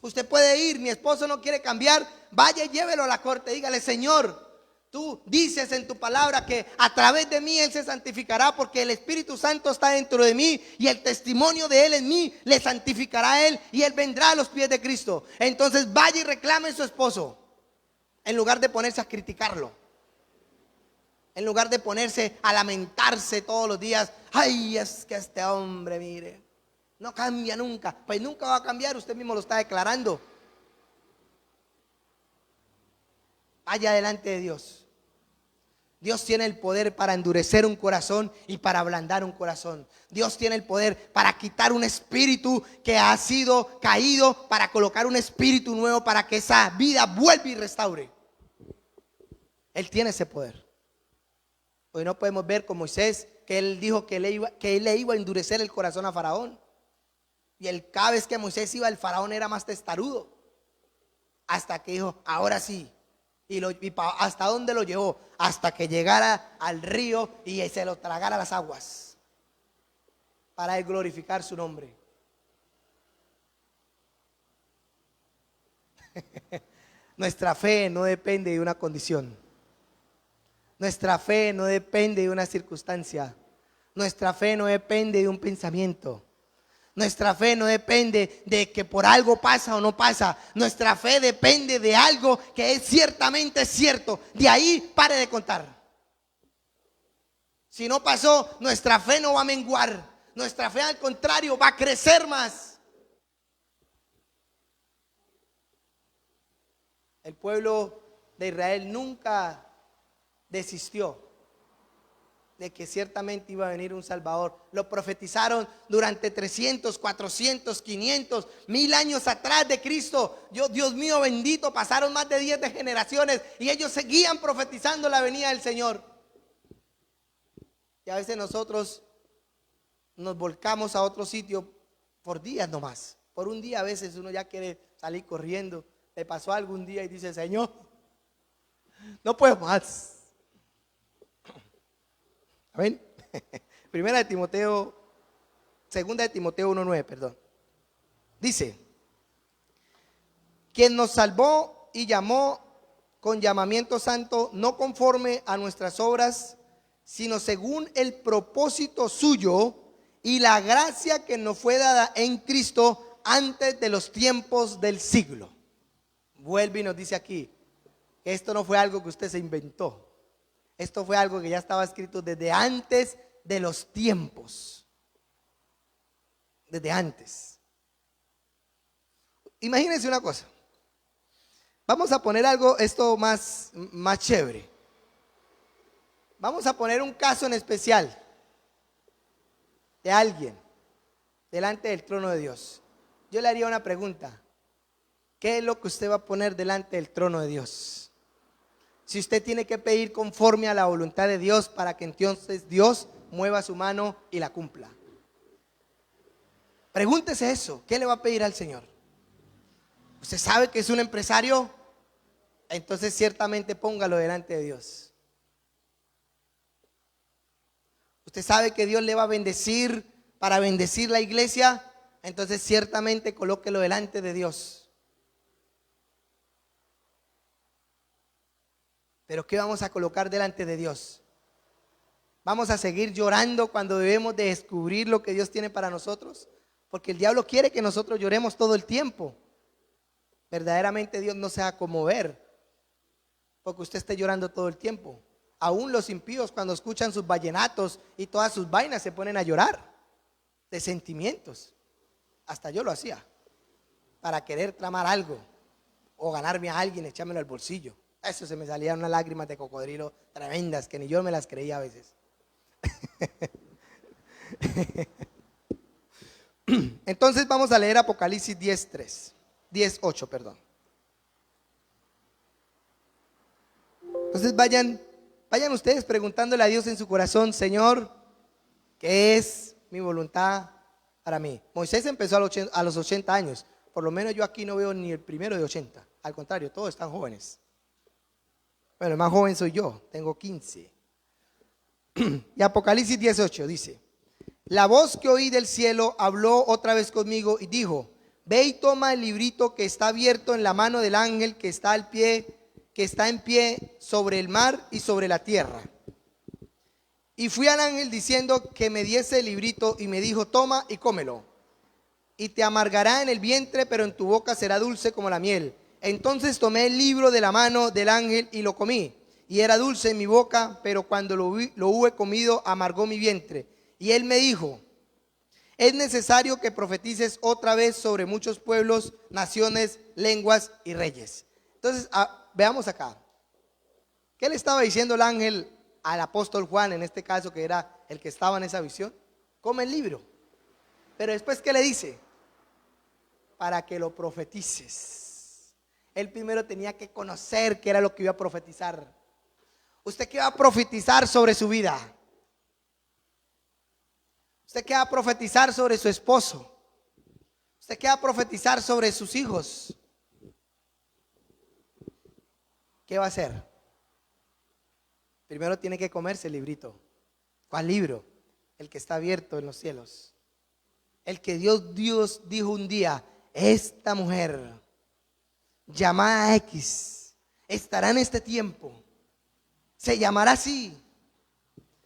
A: Usted puede ir, mi esposo no quiere cambiar, vaya y llévelo a la corte. Dígale, Señor, tú dices en tu palabra que a través de mí Él se santificará porque el Espíritu Santo está dentro de mí y el testimonio de Él en mí le santificará a Él y Él vendrá a los pies de Cristo. Entonces vaya y reclame a su esposo. En lugar de ponerse a criticarlo, en lugar de ponerse a lamentarse todos los días, ay, es que este hombre, mire, no cambia nunca. Pues nunca va a cambiar, usted mismo lo está declarando. Vaya delante de Dios. Dios tiene el poder para endurecer un corazón y para ablandar un corazón. Dios tiene el poder para quitar un espíritu que ha sido caído, para colocar un espíritu nuevo, para que esa vida vuelva y restaure. Él tiene ese poder. Hoy no podemos ver con Moisés que él dijo que él le iba a endurecer el corazón a Faraón. Y cada vez que Moisés iba, el faraón era más testarudo. Hasta que dijo, ahora sí. ¿Hasta dónde lo llevó? Hasta que llegara al río y se lo tragara las aguas, para él glorificar su nombre. Nuestra fe no depende de una condición. Nuestra fe no depende de una circunstancia. Nuestra fe no depende de un pensamiento. Nuestra fe no depende de que por algo pasa o no pasa. Nuestra fe depende de algo que es ciertamente cierto. De ahí pare de contar. Si no pasó, nuestra fe no va a menguar. Nuestra fe, al contrario, va a crecer más. El pueblo de Israel nunca desistió de que ciertamente iba a venir un Salvador. Lo profetizaron durante 300, 400, 500, 1000 años atrás de Cristo. Dios mío bendito, pasaron más de 10 de generaciones y ellos seguían profetizando la venida del Señor. Y a veces nosotros nos volcamos a otro sitio por días nomás. Por un día a veces uno ya quiere salir corriendo. Le pasó algún día y dice, Señor, no puedo más. Amén. Segunda de Timoteo 1:9, perdón. Dice, quien nos salvó y llamó con llamamiento santo, no conforme a nuestras obras, sino según el propósito suyo y la gracia que nos fue dada en Cristo antes de los tiempos del siglo. Vuelve y nos dice aquí que esto no fue algo que usted se inventó. Esto fue algo que ya estaba escrito desde antes de los tiempos. Desde antes. Imagínense una cosa. Vamos a poner esto más chévere. Vamos a poner un caso en especial de alguien delante del trono de Dios. Yo le haría una pregunta. ¿Qué es lo que usted va a poner delante del trono de Dios? Si usted tiene que pedir conforme a la voluntad de Dios para que entonces Dios mueva su mano y la cumpla. Pregúntese eso. ¿Qué le va a pedir al Señor? ¿Usted sabe que es un empresario? Entonces ciertamente póngalo delante de Dios. ¿Usted sabe que Dios le va a bendecir para bendecir la iglesia? Entonces ciertamente colóquelo delante de Dios. Pero ¿qué vamos a colocar delante de Dios? ¿Vamos a seguir llorando cuando debemos de descubrir lo que Dios tiene para nosotros? Porque el diablo quiere que nosotros lloremos todo el tiempo. Verdaderamente Dios no se va a conmover porque usted esté llorando todo el tiempo. Aún los impíos, cuando escuchan sus vallenatos y todas sus vainas, se ponen a llorar de sentimientos. Hasta yo lo hacía para querer tramar algo o ganarme a alguien, echármelo al bolsillo. Eso, se me salían unas lágrimas de cocodrilo tremendas que ni yo me las creía a veces. Entonces vamos a leer Apocalipsis 10:8, perdón. Entonces vayan ustedes preguntándole a Dios en su corazón, Señor, ¿qué es mi voluntad para mí? Moisés empezó a los 80 años. Por lo menos yo aquí no veo ni el primero de 80. Al contrario, todos están jóvenes. Bueno, el más joven soy yo, tengo 15. Y Apocalipsis 10:8 dice, la voz que oí del cielo habló otra vez conmigo y dijo, ve y toma el librito que está abierto en la mano del ángel que está en pie sobre el mar y sobre la tierra. Y fui al ángel diciendo que me diese el librito y me dijo, toma y cómelo. Y te amargará en el vientre, pero en tu boca será dulce como la miel. Entonces tomé el libro de la mano del ángel y lo comí. Y era dulce en mi boca, pero cuando lo hube comido, amargó mi vientre. Y él me dijo, es necesario que profetices otra vez sobre muchos pueblos, naciones, lenguas y reyes. Entonces, veamos acá. ¿Qué le estaba diciendo el ángel al apóstol Juan, en este caso, que era el que estaba en esa visión? Come el libro. Pero después, ¿qué le dice? Para que lo profetices. Él primero tenía que conocer qué era lo que iba a profetizar. ¿Usted qué va a profetizar sobre su vida? ¿Usted qué va a profetizar sobre su esposo? ¿Usted qué va a profetizar sobre sus hijos? ¿Qué va a hacer? Primero tiene que comerse el librito. ¿Cuál libro? El que está abierto en los cielos. El que Dios dijo un día: esta mujer llamada X estará en este tiempo, se llamará así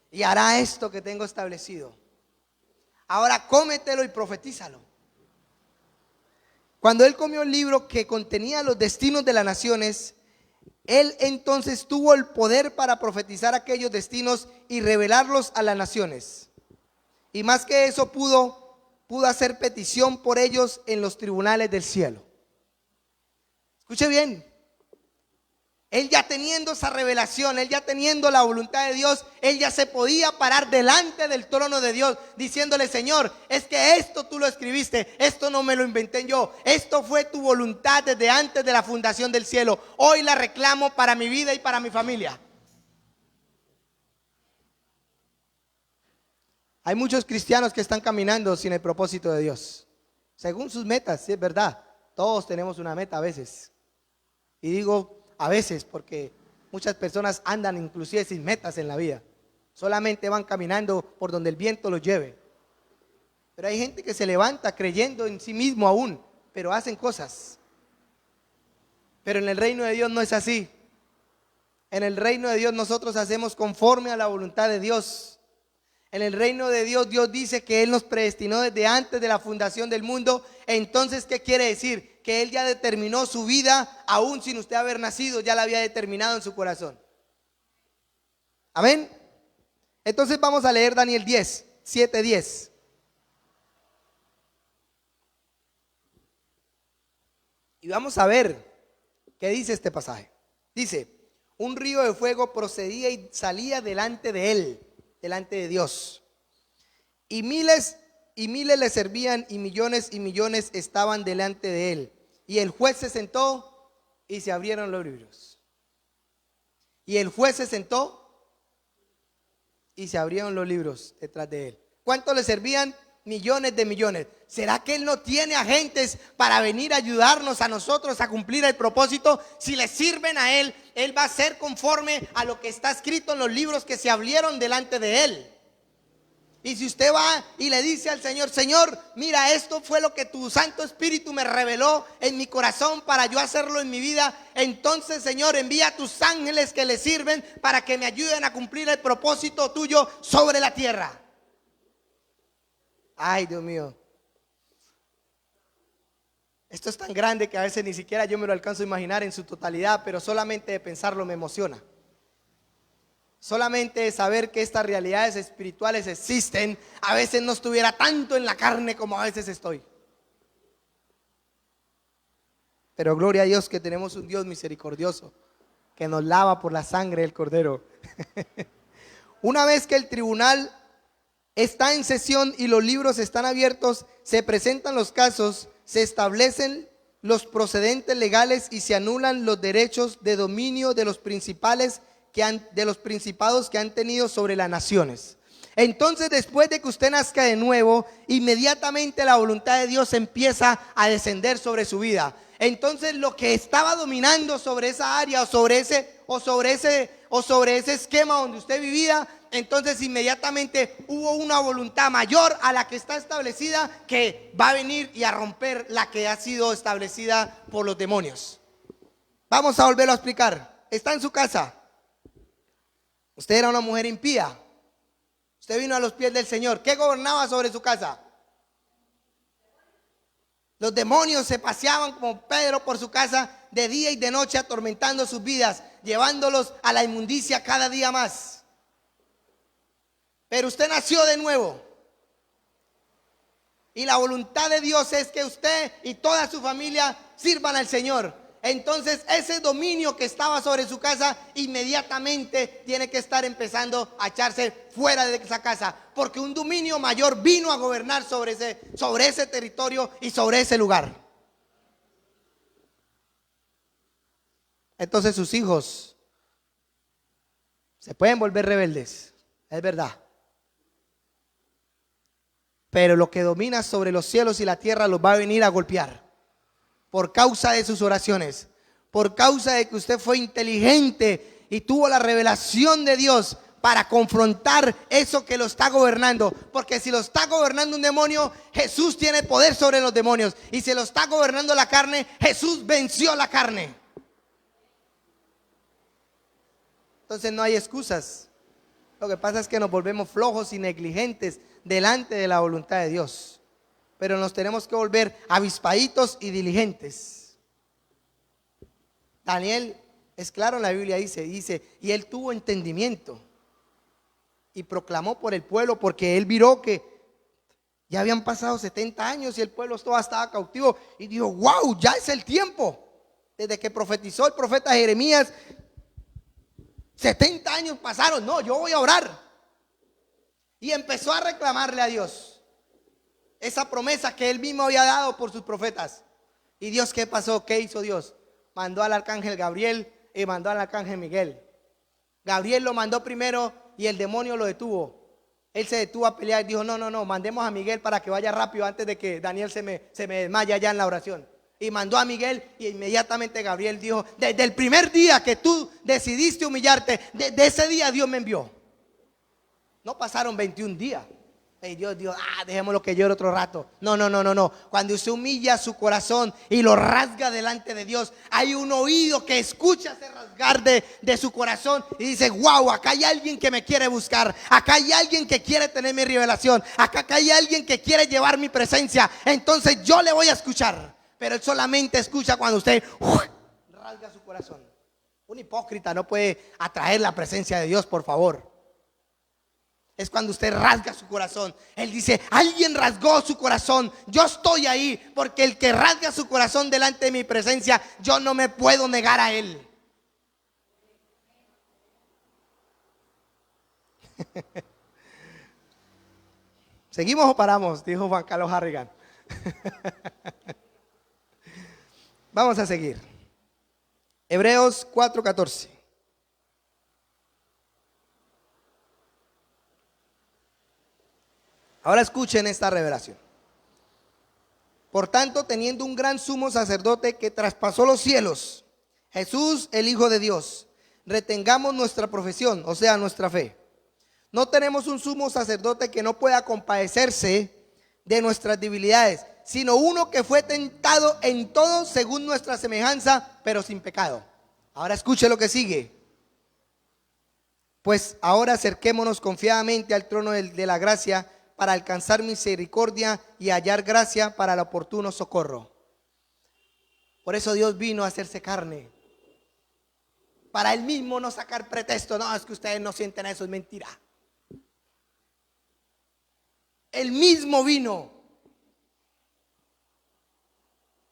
A: y hará esto que tengo establecido. Ahora cómetelo y profetízalo. Cuando él comió el libro que contenía los destinos de las naciones, él entonces tuvo el poder para profetizar aquellos destinos y revelarlos a las naciones. Y más que eso, pudo hacer petición por ellos en los tribunales del cielo. Escuche bien. Él ya teniendo esa revelación, él ya teniendo la voluntad de Dios, él ya se podía parar delante del trono de Dios diciéndole: Señor, es que esto tú lo escribiste, esto no me lo inventé yo, esto fue tu voluntad desde antes de la fundación del cielo. Hoy la reclamo para mi vida y para mi familia. Hay muchos cristianos que están caminando sin el propósito de Dios, según sus metas. Sí, es verdad, todos tenemos una meta a veces. Y digo a veces porque muchas personas andan inclusive sin metas en la vida. Solamente van caminando por donde el viento los lleve. Pero hay gente que se levanta creyendo en sí mismo aún, pero hacen cosas. Pero en el reino de Dios no es así. En el reino de Dios nosotros hacemos conforme a la voluntad de Dios. En el reino de Dios, Dios dice que Él nos predestinó desde antes de la fundación del mundo. Entonces, ¿qué quiere decir? Que Él ya determinó su vida, aún sin usted haber nacido, ya la había determinado en su corazón. Amén. Entonces vamos a leer Daniel 10, 7, 10. Y vamos a ver qué dice este pasaje. Dice: un río de fuego procedía y salía delante de él, delante de Dios. Y miles le servían, y millones estaban delante de él. Y el juez se sentó y se abrieron los libros. Y el juez se sentó y se abrieron los libros detrás de él. ¿Cuánto le servían? Millones de millones. ¿Será que él no tiene agentes para venir a ayudarnos a nosotros a cumplir el propósito? Si le sirven a él, él va a ser conforme a lo que está escrito en los libros que se abrieron delante de él. Y si usted va y le dice al Señor: Señor, mira, esto fue lo que tu Santo Espíritu me reveló en mi corazón para yo hacerlo en mi vida, entonces, Señor, envía a tus ángeles que le sirven para que me ayuden a cumplir el propósito tuyo sobre la tierra. Ay, Dios mío. Esto es tan grande que a veces ni siquiera yo me lo alcanzo a imaginar en su totalidad, pero solamente de pensarlo me emociona. Solamente de saber que estas realidades espirituales existen, a veces no estuviera tanto en la carne como a veces estoy. Pero gloria a Dios que tenemos un Dios misericordioso que nos lava por la sangre del Cordero. Una vez que el tribunal está en sesión y los libros están abiertos, se presentan los casos, se establecen los procedentes legales y se anulan los derechos de dominio de los principados que han tenido sobre las naciones. Entonces, después de que usted nazca de nuevo, inmediatamente la voluntad de Dios empieza a descender sobre su vida. Entonces, lo que estaba dominando sobre esa área o sobre ese esquema donde usted vivía, entonces inmediatamente hubo una voluntad mayor a la que está establecida, que va a venir y a romper la que ha sido establecida por los demonios. Vamos a volverlo a explicar. Está en su casa. Usted era una mujer impía. Usted vino a los pies del Señor. ¿Qué gobernaba sobre su casa? Los demonios se paseaban como Pedro por su casa de día y de noche, atormentando sus vidas, llevándolos a la inmundicia cada día más. Pero usted nació de nuevo. Y la voluntad de Dios es que usted y toda su familia sirvan al Señor. Entonces, ese dominio que estaba sobre su casa inmediatamente tiene que estar empezando a echarse fuera de esa casa, porque un dominio mayor vino a gobernar sobre ese territorio y sobre ese lugar. Entonces sus hijos se pueden volver rebeldes, es verdad. pero lo que domina sobre los cielos y la tierra los va a venir a golpear por causa de sus oraciones, por causa de que usted fue inteligente y tuvo la revelación de Dios para confrontar eso que lo está gobernando. Porque si lo está gobernando un demonio, Jesús tiene poder sobre los demonios. Y si lo está gobernando la carne, Jesús venció la carne. Entonces no hay excusas. Lo que pasa es que nos volvemos flojos y negligentes delante de la voluntad de Dios. Pero nos tenemos que volver avispaditos y diligentes. Daniel es claro en la Biblia, dice, y él tuvo entendimiento y proclamó por el pueblo, porque él miró que ya habían pasado 70 años y el pueblo todavía estaba cautivo, y dijo, wow, ya es el tiempo. Desde que profetizó el profeta Jeremías, 70 años pasaron. No, yo voy a orar. Y empezó a reclamarle a Dios esa promesa que él mismo había dado por sus profetas. ¿Y Dios qué pasó? ¿Qué hizo Dios? Mandó al arcángel Gabriel y mandó al arcángel Miguel. Gabriel lo mandó primero y el demonio lo detuvo. Él se detuvo a pelear y dijo, no, mandemos a Miguel para que vaya rápido antes de que Daniel se me desmaye allá en la oración. Y mandó a Miguel, y inmediatamente Gabriel dijo, desde el primer día que tú decidiste humillarte, desde ese día Dios me envió. No pasaron 21 días. Y Dios dijo, dejémoslo que llore otro rato. No. Cuando usted humilla su corazón y lo rasga delante de Dios, hay un oído que escucha ese rasgar de su corazón y dice, wow, acá hay alguien que me quiere buscar. Acá hay alguien que quiere tener mi revelación. Acá hay alguien que quiere llevar mi presencia. Entonces yo le voy a escuchar. Pero él solamente escucha cuando usted rasga su corazón. Un hipócrita no puede atraer la presencia de Dios, por favor. Es cuando usted rasga su corazón. Él dice, alguien rasgó su corazón. Yo estoy ahí, porque el que rasga su corazón delante de mi presencia, yo no me puedo negar a él. ¿Seguimos o paramos? Dijo Juan Carlos Harrigan. Vamos a seguir. Hebreos 4:14. Ahora escuchen esta revelación. Por tanto, teniendo un gran sumo sacerdote que traspasó los cielos, Jesús, el Hijo de Dios, retengamos nuestra profesión, o sea, nuestra fe. No tenemos un sumo sacerdote que no pueda compadecerse de nuestras debilidades, sino uno que fue tentado en todo según nuestra semejanza, pero sin pecado. Ahora escuche lo que sigue. Pues ahora acerquémonos confiadamente al trono de la gracia para alcanzar misericordia y hallar gracia para el oportuno socorro. Por eso Dios vino a hacerse carne, para él mismo no sacar pretexto. No, es que ustedes no sienten eso, es mentira. Él mismo vino.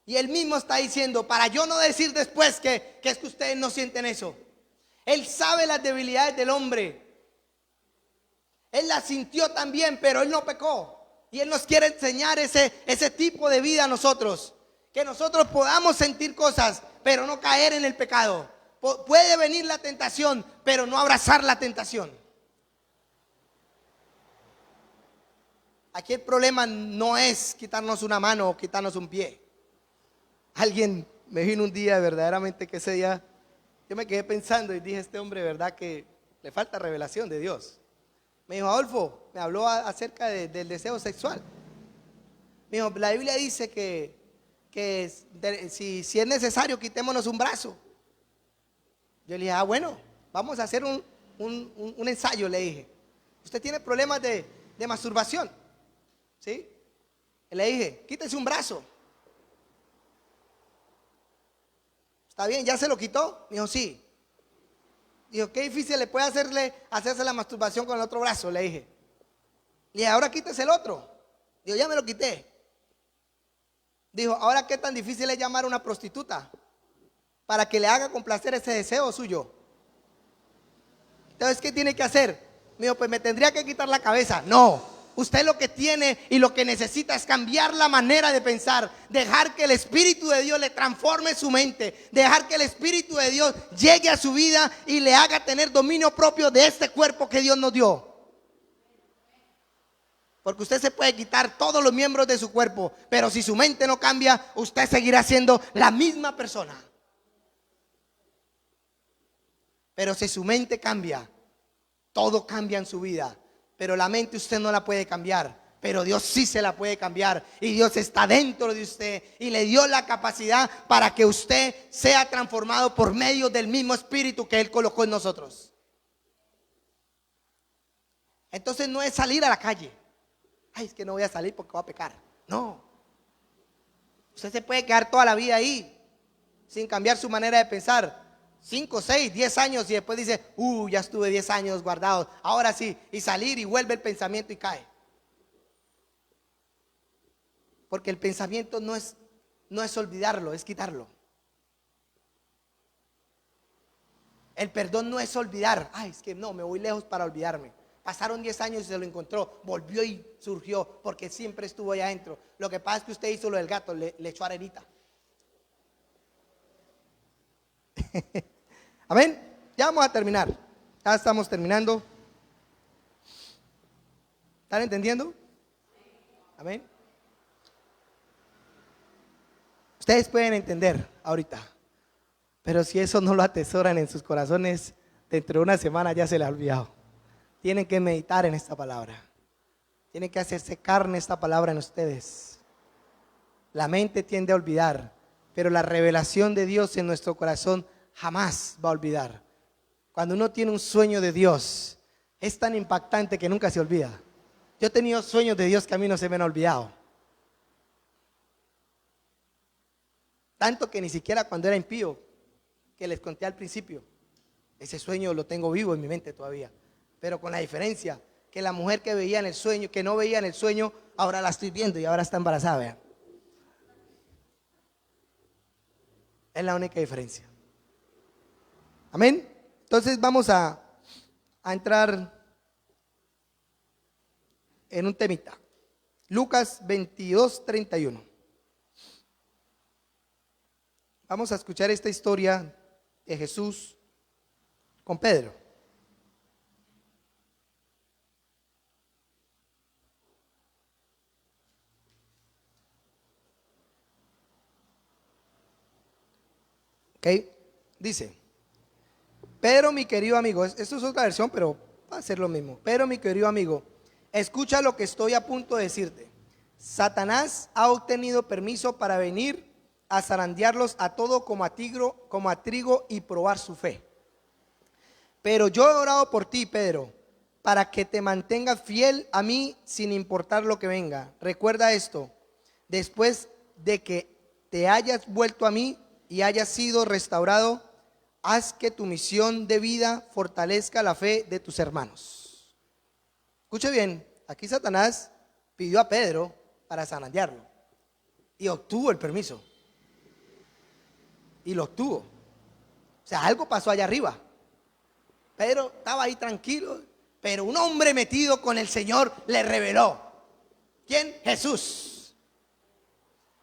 A: Y él mismo está diciendo, para yo no decir después que es que ustedes no sienten eso. Él sabe las debilidades del hombre. Él las sintió también, pero él no pecó. Y él nos quiere enseñar ese tipo de vida a nosotros. Que nosotros podamos sentir cosas, pero no caer en el pecado. Puede venir la tentación, pero no abrazar la tentación. Aquí el problema no es quitarnos una mano o quitarnos un pie. Alguien me vino un día, verdaderamente que ese día yo me quedé pensando y dije, este hombre, verdad que le falta revelación de Dios. Me dijo, Adolfo, me habló acerca del deseo sexual. Me dijo, la Biblia dice que si es necesario, quitémonos un brazo. Yo le dije, bueno, vamos a hacer un ensayo, le dije. ¿Usted tiene problemas de masturbación? ¿Sí? Le dije, quítese un brazo. ¿Está bien? ¿Ya se lo quitó? Me dijo, sí. Dijo, qué difícil le puede hacerse la masturbación con el otro brazo, le dije. Le dije, ahora quítese el otro. Dijo, ya me lo quité. Dijo, ahora qué tan difícil es llamar a una prostituta para que le haga complacer ese deseo suyo. Entonces, ¿qué tiene que hacer? Me dijo, pues me tendría que quitar la cabeza. No. Usted lo que tiene y lo que necesita es cambiar la manera de pensar, dejar que el Espíritu de Dios le transforme su mente, dejar que el Espíritu de Dios llegue a su vida y le haga tener dominio propio de este cuerpo que Dios nos dio. Porque usted se puede quitar todos los miembros de su cuerpo, pero si su mente no cambia, usted seguirá siendo la misma persona. Pero si su mente cambia, todo cambia en su vida. Pero la mente usted no la puede cambiar, pero Dios sí se la puede cambiar. Y Dios está dentro de usted y le dio la capacidad para que usted sea transformado por medio del mismo espíritu que Él colocó en nosotros. Entonces no es salir a la calle. Ay, es que no voy a salir porque voy a pecar. No. Usted se puede quedar toda la vida ahí sin cambiar su manera de pensar. 5, 6, 10 años y después dice, ya estuve 10 años guardado, ahora sí, y salir y vuelve el pensamiento y cae. Porque el pensamiento no es olvidarlo, es quitarlo. El perdón no es olvidar. Ay, es que no, me voy lejos para olvidarme. Pasaron 10 años y se lo encontró, volvió y surgió, porque siempre estuvo ahí adentro. Lo que pasa es que usted hizo lo del gato, le echó arenita. Amén. Ya vamos a terminar. Ya estamos terminando. ¿Están entendiendo? Amén. Ustedes pueden entender ahorita, pero si eso no lo atesoran en sus corazones, dentro de una semana ya se les ha olvidado. Tienen que meditar en esta palabra. Tienen que hacerse carne esta palabra en ustedes. La mente tiende a olvidar, pero la revelación de Dios en nuestro corazón jamás va a olvidar. Cuando uno tiene un sueño de Dios, es tan impactante que nunca se olvida. Yo he tenido sueños de Dios que a mí no se me han olvidado. Tanto que ni siquiera cuando era impío, que les conté al principio, ese sueño lo tengo vivo en mi mente todavía. Pero con la diferencia que la mujer que veía en el sueño, que no veía en el sueño, ahora la estoy viendo y ahora está embarazada. Vean. Es la única diferencia. Amén. Entonces vamos a entrar en un temita. Lucas 22:31. Vamos a escuchar esta historia de Jesús con Pedro. ¿Ok? Dice: pero mi querido amigo, esto es otra versión, pero va a ser lo mismo. Pero mi querido amigo, escucha lo que estoy a punto de decirte. Satanás ha obtenido permiso para venir a zarandearlos a todo como a trigo y probar su fe. Pero yo he orado por ti, Pedro, para que te mantengas fiel a mí sin importar lo que venga. Recuerda esto: después de que te hayas vuelto a mí y hayas sido restaurado, haz que tu misión de vida fortalezca la fe de tus hermanos. Escuche bien, aquí Satanás pidió a Pedro para zarandearlo y obtuvo el permiso. Y lo obtuvo. O sea, algo pasó allá arriba. Pedro estaba ahí tranquilo, pero un hombre metido con el Señor le reveló. ¿Quién? Jesús.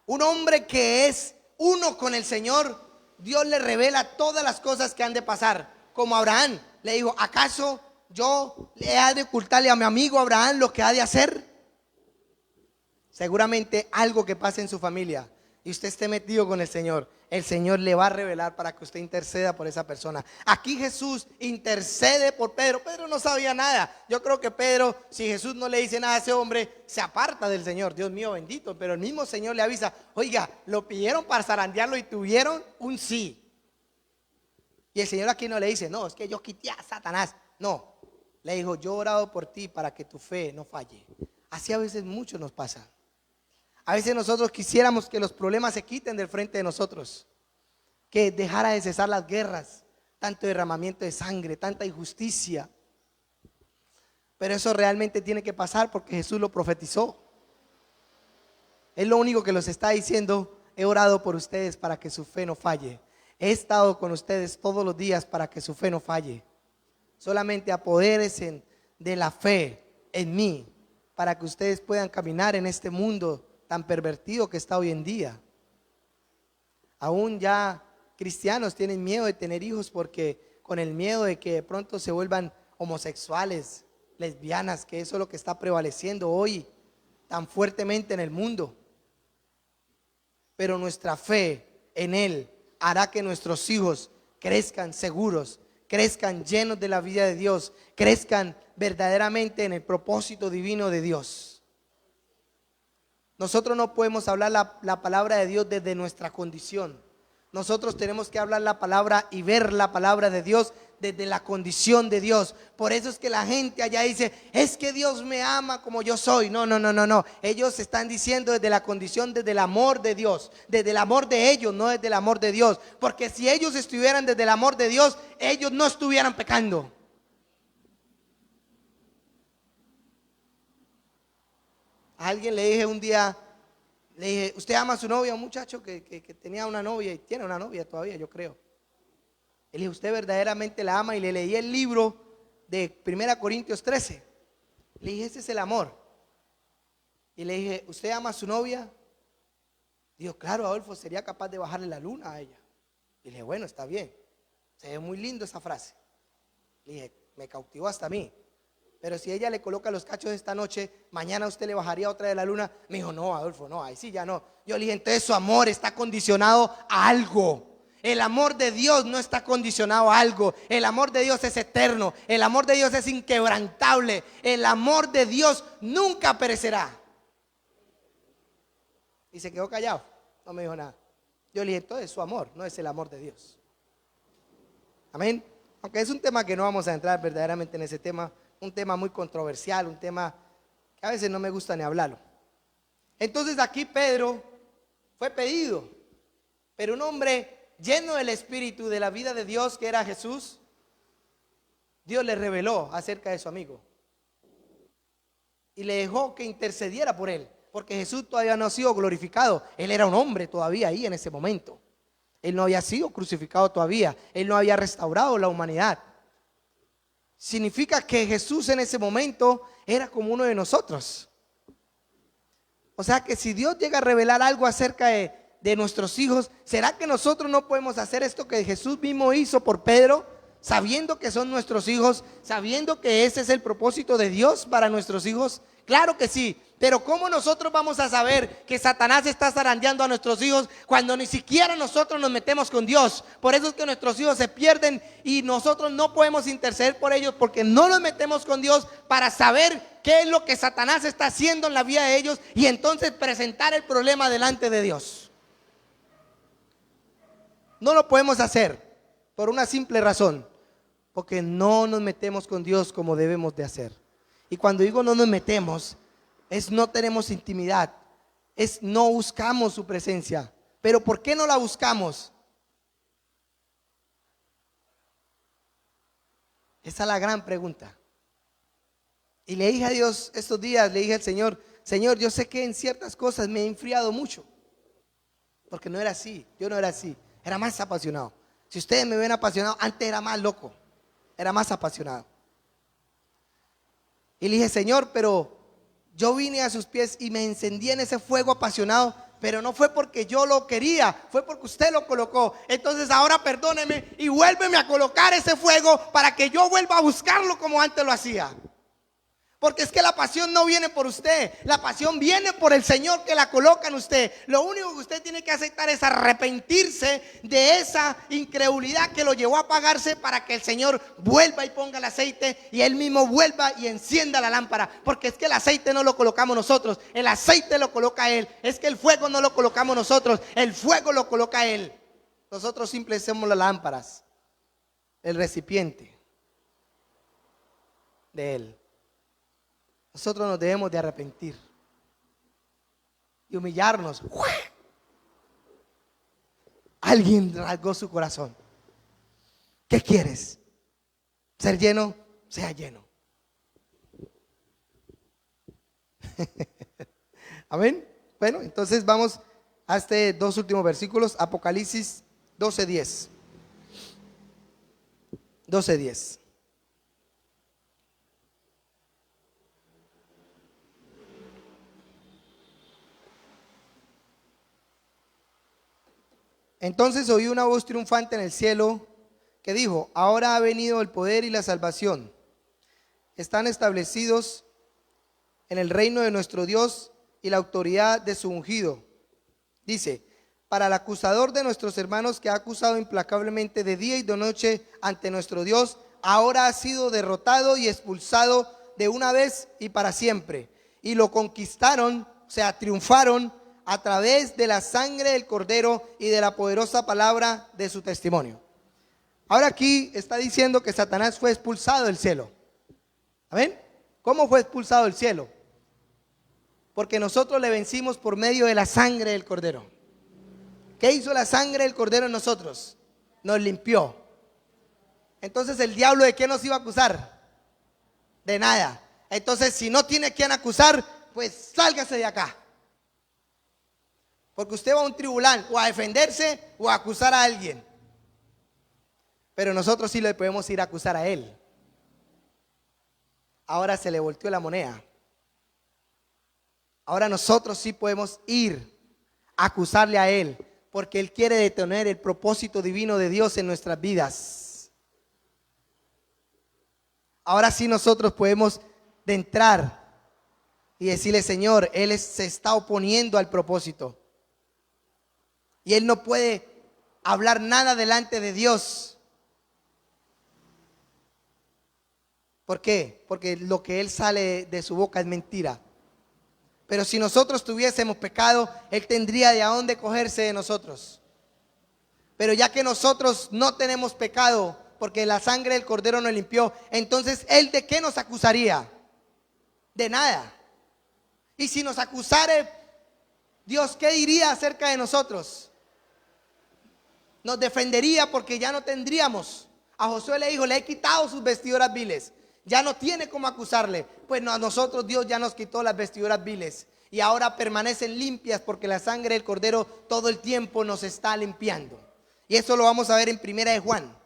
A: Un hombre que es uno con el Señor. Dios le revela todas las cosas que han de pasar. Como Abraham le dijo: ¿acaso yo le he de ocultarle a mi amigo Abraham lo que ha de hacer? Seguramente algo que pase en su familia y usted esté metido con el Señor le va a revelar para que usted interceda por esa persona. Aquí Jesús intercede por Pedro. Pedro no sabía nada. Yo creo que Pedro, si Jesús no le dice nada a ese hombre, se aparta del Señor. Dios mío bendito. Pero el mismo Señor le avisa: oiga, lo pidieron para zarandearlo y tuvieron un sí. Y el Señor aquí no le dice: no, es que yo quité a Satanás. No, le dijo: yo he orado por ti para que tu fe no falle. Así a veces mucho nos pasa. A veces nosotros quisiéramos que los problemas se quiten del frente de nosotros, que dejara de cesar las guerras, tanto derramamiento de sangre, tanta injusticia. Pero eso realmente tiene que pasar porque Jesús lo profetizó. Es lo único que los está diciendo: he orado por ustedes para que su fe no falle. He estado con ustedes todos los días para que su fe no falle. Solamente apodérense de la fe en mí para que ustedes puedan caminar en este mundo tan pervertido que está hoy en día. Aún ya cristianos tienen miedo de tener hijos porque con el miedo de que de pronto se vuelvan homosexuales lesbianas, que eso es lo que está prevaleciendo hoy tan fuertemente en el mundo. Pero nuestra fe en Él hará que nuestros hijos crezcan seguros, crezcan llenos de la vida de Dios, crezcan verdaderamente en el propósito divino de Dios. Nosotros no podemos hablar la palabra de Dios desde nuestra condición. Nosotros tenemos que hablar la palabra y ver la palabra de Dios desde la condición de Dios. Por eso es que la gente allá dice, es que Dios me ama como yo soy. No, no, no, no, no. Ellos están diciendo desde la condición, desde el amor de Dios, desde el amor de ellos, no desde el amor de Dios. Porque si ellos estuvieran desde el amor de Dios, ellos no estuvieran pecando. A alguien le dije un día, le dije, ¿usted ama a su novia? Un muchacho que tenía una novia y tiene una novia todavía, yo creo. Le dije, ¿usted verdaderamente la ama? Y le leí el libro de 1 Corintios 13. Le dije, ese es el amor. Y le dije, ¿usted ama a su novia? Dijo, claro, Adolfo, sería capaz de bajarle la luna a ella. Y le dije, bueno, está bien. Se ve muy lindo esa frase. Le dije, me cautivó hasta a mí. Pero si ella le coloca los cachos esta noche, mañana usted le bajaría otra de la luna. Me dijo, no, Adolfo, no, ahí sí ya no. Yo le dije, entonces su amor está condicionado a algo. El amor de Dios no está condicionado a algo. El amor de Dios es eterno. El amor de Dios es inquebrantable. El amor de Dios nunca perecerá. Y se quedó callado. No me dijo nada. Yo le dije, entonces su amor no es el amor de Dios. Amén. Aunque es un tema que no vamos a entrar verdaderamente en ese tema. Un tema muy controversial, un tema que a veces no me gusta ni hablarlo. Entonces aquí Pedro fue pedido, pero un hombre lleno del Espíritu de la vida de Dios, que era Jesús, Dios le reveló acerca de su amigo y le dejó que intercediera por él, porque Jesús todavía no ha sido glorificado. Él era un hombre todavía ahí en ese momento. Él no había sido crucificado todavía. Él no había restaurado la humanidad. Significa que Jesús en ese momento era como uno de nosotros. O sea que si Dios llega a revelar algo acerca de nuestros hijos, ¿será que nosotros no podemos hacer esto que Jesús mismo hizo por Pedro? Sabiendo que son nuestros hijos, sabiendo que ese es el propósito de Dios para nuestros hijos. Claro que sí, pero ¿cómo nosotros vamos a saber que Satanás está zarandeando a nuestros hijos cuando ni siquiera nosotros nos metemos con Dios? Por eso es que nuestros hijos se pierden y nosotros no podemos interceder por ellos, porque no nos metemos con Dios para saber qué es lo que Satanás está haciendo en la vida de ellos y entonces presentar el problema delante de Dios. No lo podemos hacer por una simple razón, porque no nos metemos con Dios como debemos de hacer. Y cuando digo no nos metemos, es no tenemos intimidad, es no buscamos su presencia. Pero ¿por qué no la buscamos? Esa es la gran pregunta. Y le dije a Dios estos días, le dije al Señor, Señor, yo sé que en ciertas cosas me he enfriado mucho, porque no era así, yo no era así, era más apasionado. Si ustedes me ven apasionado, antes era más loco, era más apasionado. Y le dije, Señor, pero yo vine a sus pies y me encendí en ese fuego apasionado, pero no fue porque yo lo quería, fue porque usted lo colocó. Entonces ahora perdóneme y vuélveme a colocar ese fuego para que yo vuelva a buscarlo como antes lo hacía. Porque es que la pasión no viene por usted, la pasión viene por el Señor que la coloca en usted. Lo único que usted tiene que aceptar es arrepentirse de esa incredulidad que lo llevó a apagarse, para que el Señor vuelva y ponga el aceite y Él mismo vuelva y encienda la lámpara. Porque es que el aceite no lo colocamos nosotros, el aceite lo coloca Él. Es que el fuego no lo colocamos nosotros, el fuego lo coloca Él. Nosotros simplemente somos las lámparas, el recipiente de Él. Nosotros nos debemos de arrepentir y humillarnos. Alguien rasgó su corazón. ¿Qué quieres? ¿Ser lleno? Sea lleno. Amén. Bueno, entonces vamos a estos dos últimos versículos. Apocalipsis 12:10. 12:10. Entonces oí una voz triunfante en el cielo que dijo: ahora ha venido el poder y la salvación están establecidos en el reino de nuestro Dios y la autoridad de su ungido. Dice: para el acusador de nuestros hermanos, que ha acusado implacablemente de día y de noche ante nuestro Dios, ahora ha sido derrotado y expulsado de una vez y para siempre. Y lo conquistaron, o sea, triunfaron a través de la sangre del Cordero y de la poderosa palabra de su testimonio. Ahora aquí está diciendo que Satanás fue expulsado del cielo. ¿Amén? ¿Cómo fue expulsado del cielo? Porque nosotros le vencimos por medio de la sangre del Cordero. ¿Qué hizo la sangre del Cordero en nosotros? Nos limpió. Entonces, ¿el diablo de qué nos iba a acusar? De nada. Entonces, si no tiene quien acusar, pues sálgase de acá. Porque usted va a un tribunal o a defenderse o a acusar a alguien. Pero nosotros sí le podemos ir a acusar a él. Ahora se le volteó la moneda. Ahora nosotros sí podemos ir a acusarle a él, porque él quiere detener el propósito divino de Dios en nuestras vidas. Ahora sí nosotros podemos de entrar y decirle: Señor, él se está oponiendo al propósito. Y él no puede hablar nada delante de Dios. ¿Por qué? Porque lo que él sale de su boca es mentira. Pero si nosotros tuviésemos pecado, él tendría de a dónde cogerse de nosotros. Pero ya que nosotros no tenemos pecado, porque la sangre del Cordero nos limpió, entonces él ¿de qué nos acusaría? De nada. Y si nos acusare, Dios, ¿qué diría acerca de nosotros? Nos defendería, porque ya no tendríamos. A Josué le dijo: le he quitado sus vestiduras viles. Ya no tiene cómo acusarle. Pues no, a nosotros Dios ya nos quitó las vestiduras viles y ahora permanecen limpias, porque la sangre del Cordero todo el tiempo nos está limpiando. Y eso lo vamos a ver en 1 de Juan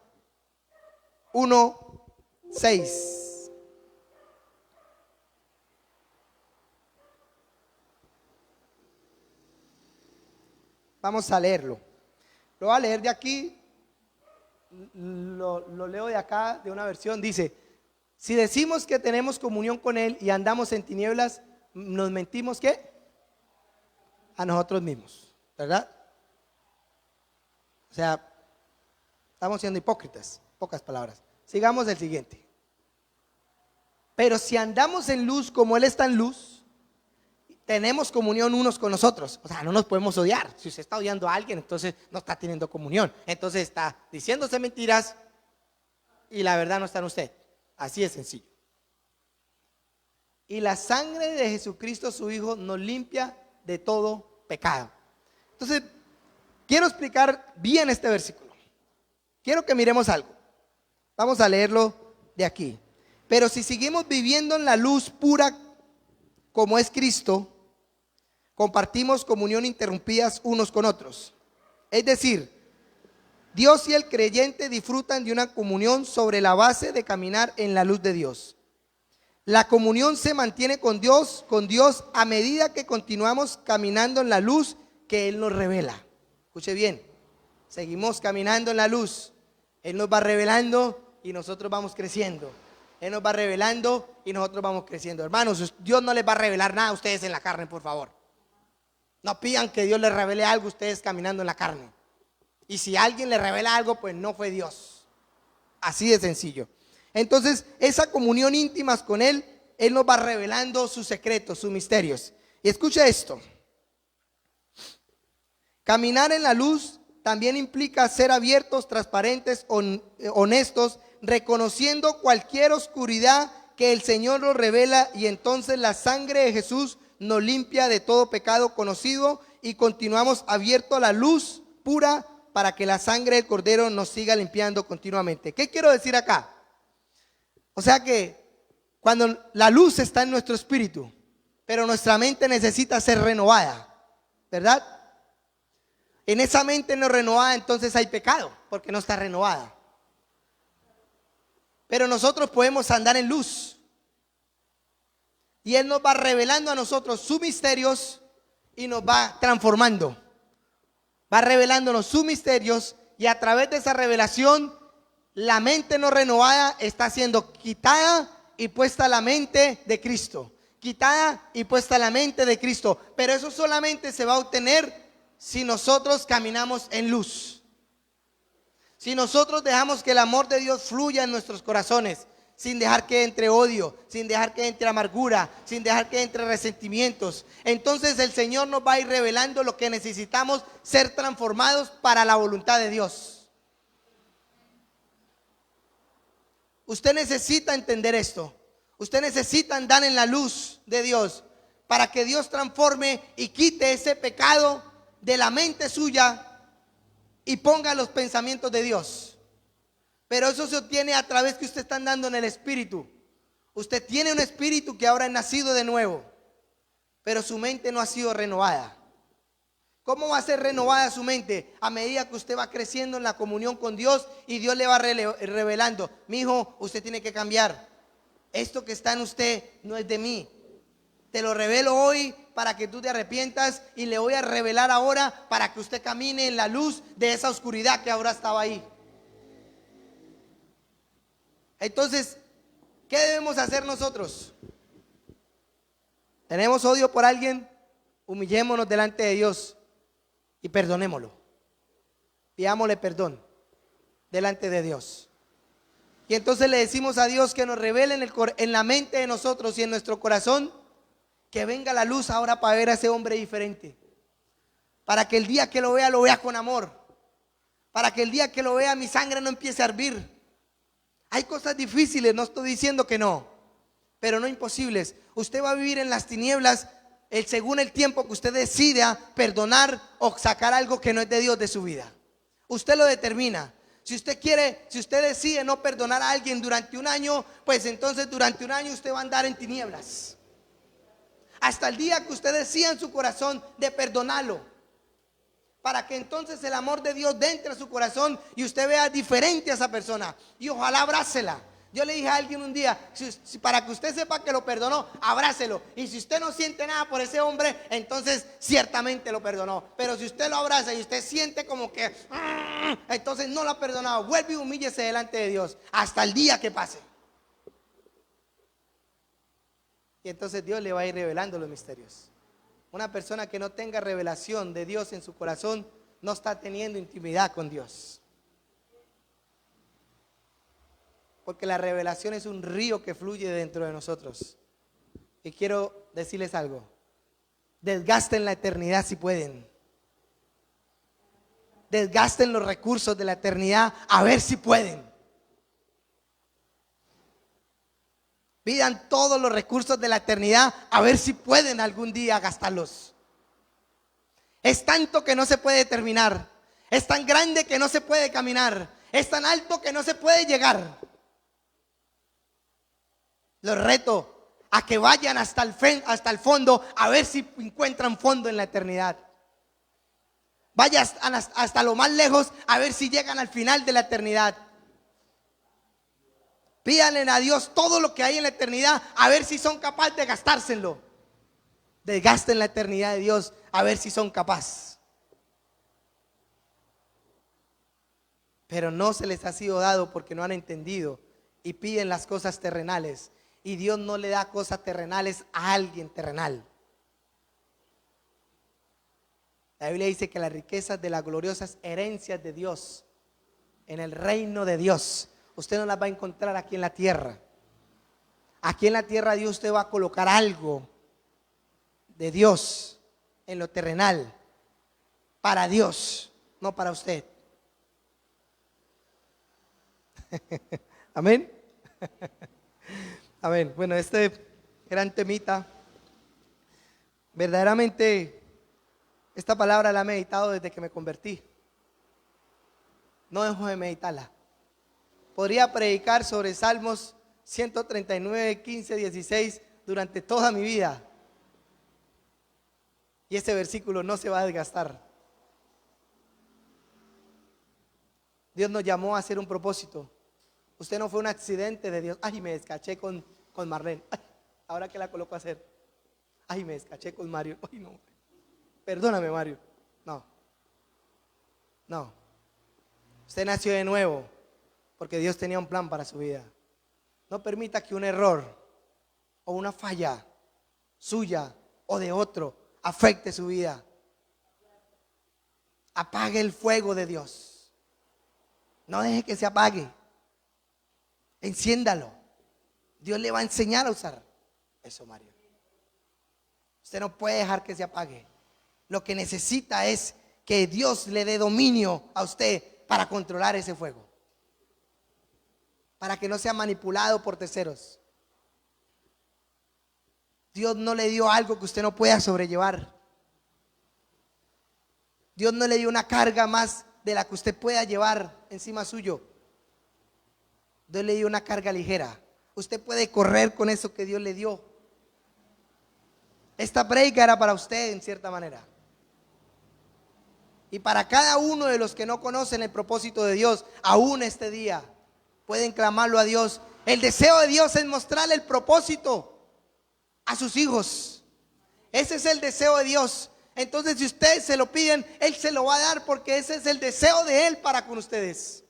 A: 1:6. Vamos a leerlo. Lo voy a leer de aquí. Lo leo de acá, de una versión. Dice: si decimos que tenemos comunión con él y andamos en tinieblas, nos mentimos, ¿qué? A nosotros mismos, ¿verdad? O sea, estamos siendo hipócritas, pocas palabras. Sigamos el siguiente. Pero si andamos en luz como él está en luz, tenemos comunión unos con nosotros. O sea, no nos podemos odiar. Si usted está odiando a alguien, entonces no está teniendo comunión. Entonces está diciéndose mentiras y la verdad no está en usted. Así de sencillo. Y la sangre de Jesucristo su Hijo nos limpia de todo pecado. Entonces, quiero explicar bien este versículo. Quiero que miremos algo. Vamos a leerlo de aquí. Pero si seguimos viviendo en la luz pura como es Cristo, compartimos comunión interrumpidas unos con otros. Es decir, Dios y el creyente disfrutan de una comunión sobre la base de caminar en la luz de Dios. La comunión se mantiene con Dios a medida que continuamos caminando en la luz que Él nos revela. Escuche bien, seguimos caminando en la luz. Él nos va revelando y nosotros vamos creciendo. Él nos va revelando y nosotros vamos creciendo. Hermanos, Dios no les va a revelar nada a ustedes en la carne, por favor. No pidan que Dios les revele algo a ustedes caminando en la carne. Y si alguien le revela algo, pues no fue Dios. Así de sencillo. Entonces, esa comunión íntima con Él, Él nos va revelando sus secretos, sus misterios. Y escucha esto. Caminar en la luz también implica ser abiertos, transparentes, honestos, reconociendo cualquier oscuridad que el Señor nos revela, y entonces la sangre de Jesús nos limpia de todo pecado conocido y continuamos abiertos a la luz pura para que la sangre del Cordero nos siga limpiando continuamente. ¿Qué quiero decir acá? O sea que cuando la luz está en nuestro espíritu, pero nuestra mente necesita ser renovada, ¿verdad? En esa mente no renovada, entonces hay pecado, porque no está renovada. Pero nosotros podemos andar en luz. Y Él nos va revelando a nosotros sus misterios y nos va transformando. Va revelándonos sus misterios, y a través de esa revelación la mente no renovada está siendo quitada y puesta la mente de Cristo. Quitada y puesta la mente de Cristo. Pero eso solamente se va a obtener si nosotros caminamos en luz. Si nosotros dejamos que el amor de Dios fluya en nuestros corazones, sin dejar que entre odio, sin dejar que entre amargura, sin dejar que entre resentimientos, entonces el Señor nos va a ir revelando lo que necesitamos ser transformados para la voluntad de Dios. Usted necesita entender esto. Usted necesita andar en la luz de Dios para que Dios transforme y quite ese pecado de la mente suya y ponga los pensamientos de Dios. Pero eso se obtiene a través que usted está andando en el Espíritu. Usted tiene un espíritu que ahora es nacido de nuevo, pero su mente no ha sido renovada. ¿Cómo va a ser renovada su mente? A medida que usted va creciendo en la comunión con Dios y Dios le va revelando: mi hijo, usted tiene que cambiar. Esto que está en usted no es de mí. Te lo revelo hoy para que tú te arrepientas, y le voy a revelar ahora para que usted camine en la luz de esa oscuridad que ahora estaba ahí. Entonces, ¿qué debemos hacer nosotros? ¿Tenemos odio por alguien? Humillémonos delante de Dios y perdonémoslo. Pidámosle perdón delante de Dios. Y entonces le decimos a Dios que nos revele en la mente de nosotros y en nuestro corazón, que venga la luz ahora para ver a ese hombre diferente. Para que el día que lo vea con amor. Para que el día que lo vea mi sangre no empiece a hervir. Hay cosas difíciles, no estoy diciendo que no, pero no imposibles. Usted va a vivir en las tinieblas según el tiempo que usted decida perdonar o sacar algo que no es de Dios de su vida. Usted lo determina. Si usted decide no perdonar a alguien durante un año, pues entonces durante un año usted va a andar en tinieblas. Hasta el día que usted decida en su corazón de perdonarlo, para que entonces el amor de Dios entre a su corazón y usted vea diferente a esa persona. Y ojalá abrácela. Yo le dije a alguien un día, para que usted sepa que lo perdonó, abrácelo. Y si usted no siente nada por ese hombre, entonces ciertamente lo perdonó. Pero si usted lo abraza y usted siente como que entonces no lo ha perdonado. Vuelve y humíllese delante de Dios hasta el día que pase. Y entonces Dios le va a ir revelando los misterios. Una persona que no tenga revelación de Dios en su corazón no está teniendo intimidad con Dios. Porque la revelación es un río que fluye dentro de nosotros. Y quiero decirles algo: desgasten la eternidad si pueden. Desgasten los recursos de la eternidad a ver si pueden. Pidan todos los recursos de la eternidad a ver si pueden algún día gastarlos. Es tanto que no se puede terminar. Es tan grande que no se puede caminar. Es tan alto que no se puede llegar. Los reto a que vayan hasta el fondo a ver si encuentran fondo en la eternidad. Vaya hasta lo más lejos a ver si llegan al final de la eternidad. Pídanle a Dios todo lo que hay en la eternidad a ver si son capaces de gastárselo. Desgasten la eternidad de Dios a ver si son capaces. Pero no se les ha sido dado porque no han entendido y piden las cosas terrenales. Y Dios no le da cosas terrenales a alguien terrenal. La Biblia dice que las riquezas de las gloriosas herencias de Dios en el reino de Dios, usted no las va a encontrar aquí en la tierra. Aquí en la tierra Dios usted va a colocar algo de Dios en lo terrenal para Dios, no para usted. Amén. Amén. Bueno, este gran temita, verdaderamente esta palabra la he meditado desde que me convertí. No dejo de meditarla. Podría predicar sobre Salmos 139, 15, 16 durante toda mi vida. Y ese versículo no se va a desgastar. Dios nos llamó a hacer un propósito. Usted no fue un accidente de Dios. Ay, me descaché con Marlene. Ay, ahora que la coloco a hacer. Ay, me descaché con Mario. Ay, no. Perdóname, Mario. No. Usted nació de nuevo porque Dios tenía un plan para su vida. No permita que un error o una falla suya o de otro afecte su vida. Apague el fuego de Dios. No deje que se apague. Enciéndalo. Dios le va a enseñar a usar eso, Mario. Usted no puede dejar que se apague. Lo que necesita es que Dios le dé dominio a usted para controlar ese fuego, para que no sea manipulado por terceros. Dios no le dio algo que usted no pueda sobrellevar. Dios no le dio una carga más de la que usted pueda llevar encima suyo. Dios le dio una carga ligera. Usted puede correr con eso que Dios le dio. Esta prédica era para usted en cierta manera. Y para cada uno de los que no conocen el propósito de Dios, aún este día, pueden clamarlo a Dios. El deseo de Dios es mostrarle el propósito a sus hijos. Ese es el deseo de Dios. Entonces, si ustedes se lo piden, Él se lo va a dar, porque ese es el deseo de Él para con ustedes.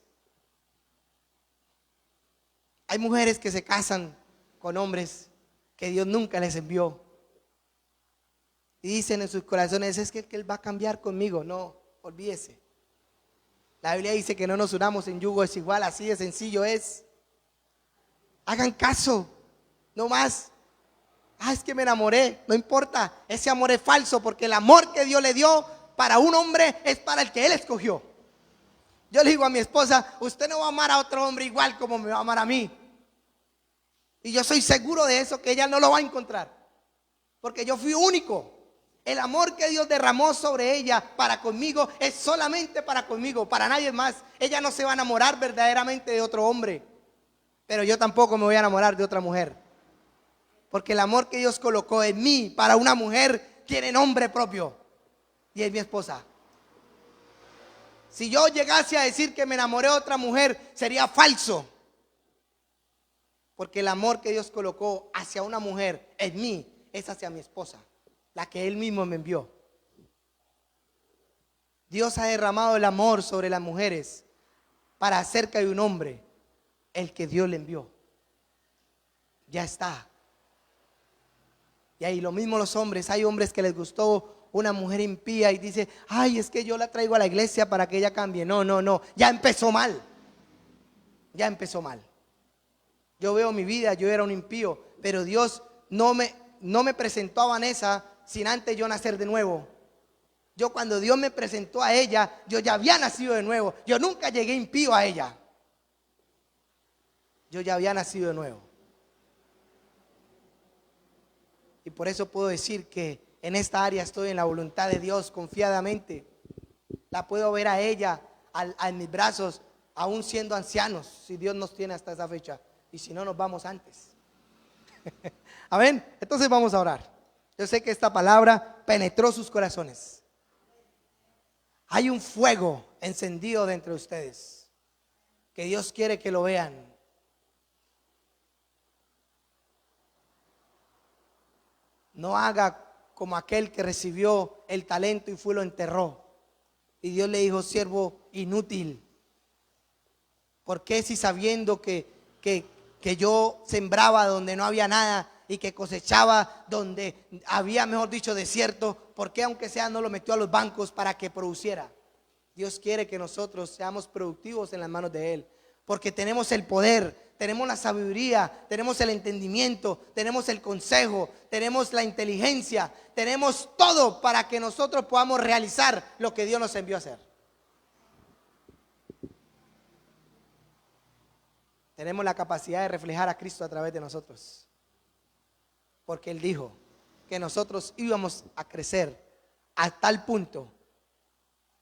A: Hay mujeres que se casan con hombres que Dios nunca les envió. Y dicen en sus corazones, es que Él va a cambiar conmigo. No, olvídese. La Biblia dice que no nos unamos en yugo desigual, así de sencillo es. Hagan caso, no más. Es que me enamoré, no importa, ese amor es falso, porque el amor que Dios le dio para un hombre es para el que Él escogió. Yo le digo a mi esposa, usted no va a amar a otro hombre igual como me va a amar a mí. Y yo soy seguro de eso, que ella no lo va a encontrar, porque yo fui único. El amor que Dios derramó sobre ella para conmigo es solamente para conmigo, para nadie más. Ella no se va a enamorar verdaderamente de otro hombre, pero yo tampoco me voy a enamorar de otra mujer, porque el amor que Dios colocó en mí para una mujer tiene nombre propio, y es mi esposa. Si yo llegase a decir que me enamoré de otra mujer, sería falso, porque el amor que Dios colocó hacia una mujer en mí es hacia mi esposa, la que Él mismo me envió. Dios ha derramado el amor sobre las mujeres para acerca de un hombre, el que Dios le envió. Ya está. Y ahí lo mismo los hombres. Hay hombres que les gustó una mujer impía y dice, es que yo la traigo a la iglesia para que ella cambie. No, ya empezó mal. Ya empezó mal. Yo veo mi vida, yo era un impío, pero Dios no me presentó a Vanessa sin antes yo nacer de nuevo. Yo, cuando Dios me presentó a ella, yo ya había nacido de nuevo. Yo nunca llegué impío a ella. Yo ya había nacido de nuevo. Y por eso puedo decir que en esta área estoy en la voluntad de Dios confiadamente. La puedo ver a ella en mis brazos, aún siendo ancianos, si Dios nos tiene hasta esa fecha. Y si no, nos vamos antes. Amén. Entonces vamos a orar. Yo sé que esta palabra penetró sus corazones. Hay un fuego encendido dentro de ustedes, que Dios quiere que lo vean. No haga como aquel que recibió el talento y fue y lo enterró. Y Dios le dijo, siervo inútil, ¿por qué si sabiendo que yo sembraba donde no había nada y que cosechaba donde había, mejor dicho, desierto, por qué aunque sea no lo metió a los bancos para que produciera? Dios quiere que nosotros seamos productivos en las manos de Él, porque tenemos el poder, tenemos la sabiduría, tenemos el entendimiento, tenemos el consejo, tenemos la inteligencia, tenemos todo para que nosotros podamos realizar lo que Dios nos envió a hacer. Tenemos la capacidad de reflejar a Cristo a través de nosotros, porque Él dijo que nosotros íbamos a crecer a tal punto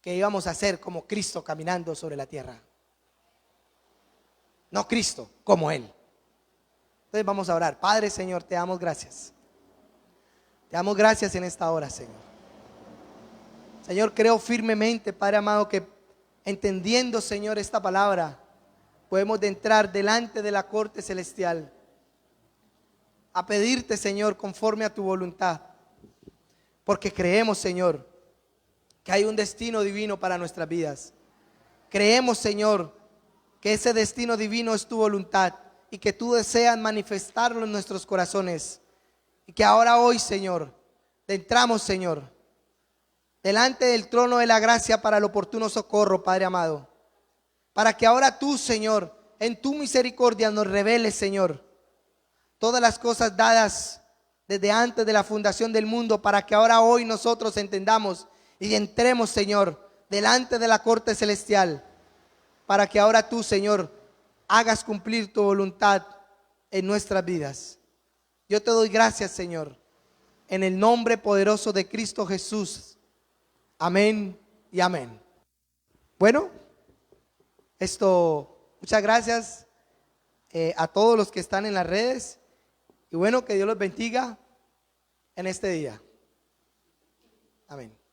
A: que íbamos a ser como Cristo caminando sobre la tierra. No Cristo, como Él. Entonces vamos a orar. Padre, Señor, te damos gracias. Te damos gracias en esta hora, Señor. Señor, creo firmemente, Padre amado, que entendiendo, Señor, esta palabra, podemos de entrar delante de la corte celestial a pedirte, Señor, conforme a tu voluntad, porque creemos, Señor, que hay un destino divino para nuestras vidas. Creemos, Señor, que ese destino divino es tu voluntad, y que tú deseas manifestarlo en nuestros corazones. Y que ahora hoy, Señor, entramos, Señor, delante del trono de la gracia para el oportuno socorro, Padre amado. Para que ahora tú, Señor, en tu misericordia nos reveles, Señor, todas las cosas dadas desde antes de la fundación del mundo, para que ahora hoy nosotros entendamos y entremos, Señor, delante de la corte celestial, para que ahora tú, Señor, hagas cumplir tu voluntad en nuestras vidas. Yo te doy gracias, Señor, en el nombre poderoso de Cristo Jesús. Amén y amén. Bueno, muchas gracias a todos los que están en las redes. Y bueno, que Dios los bendiga en este día. Amén.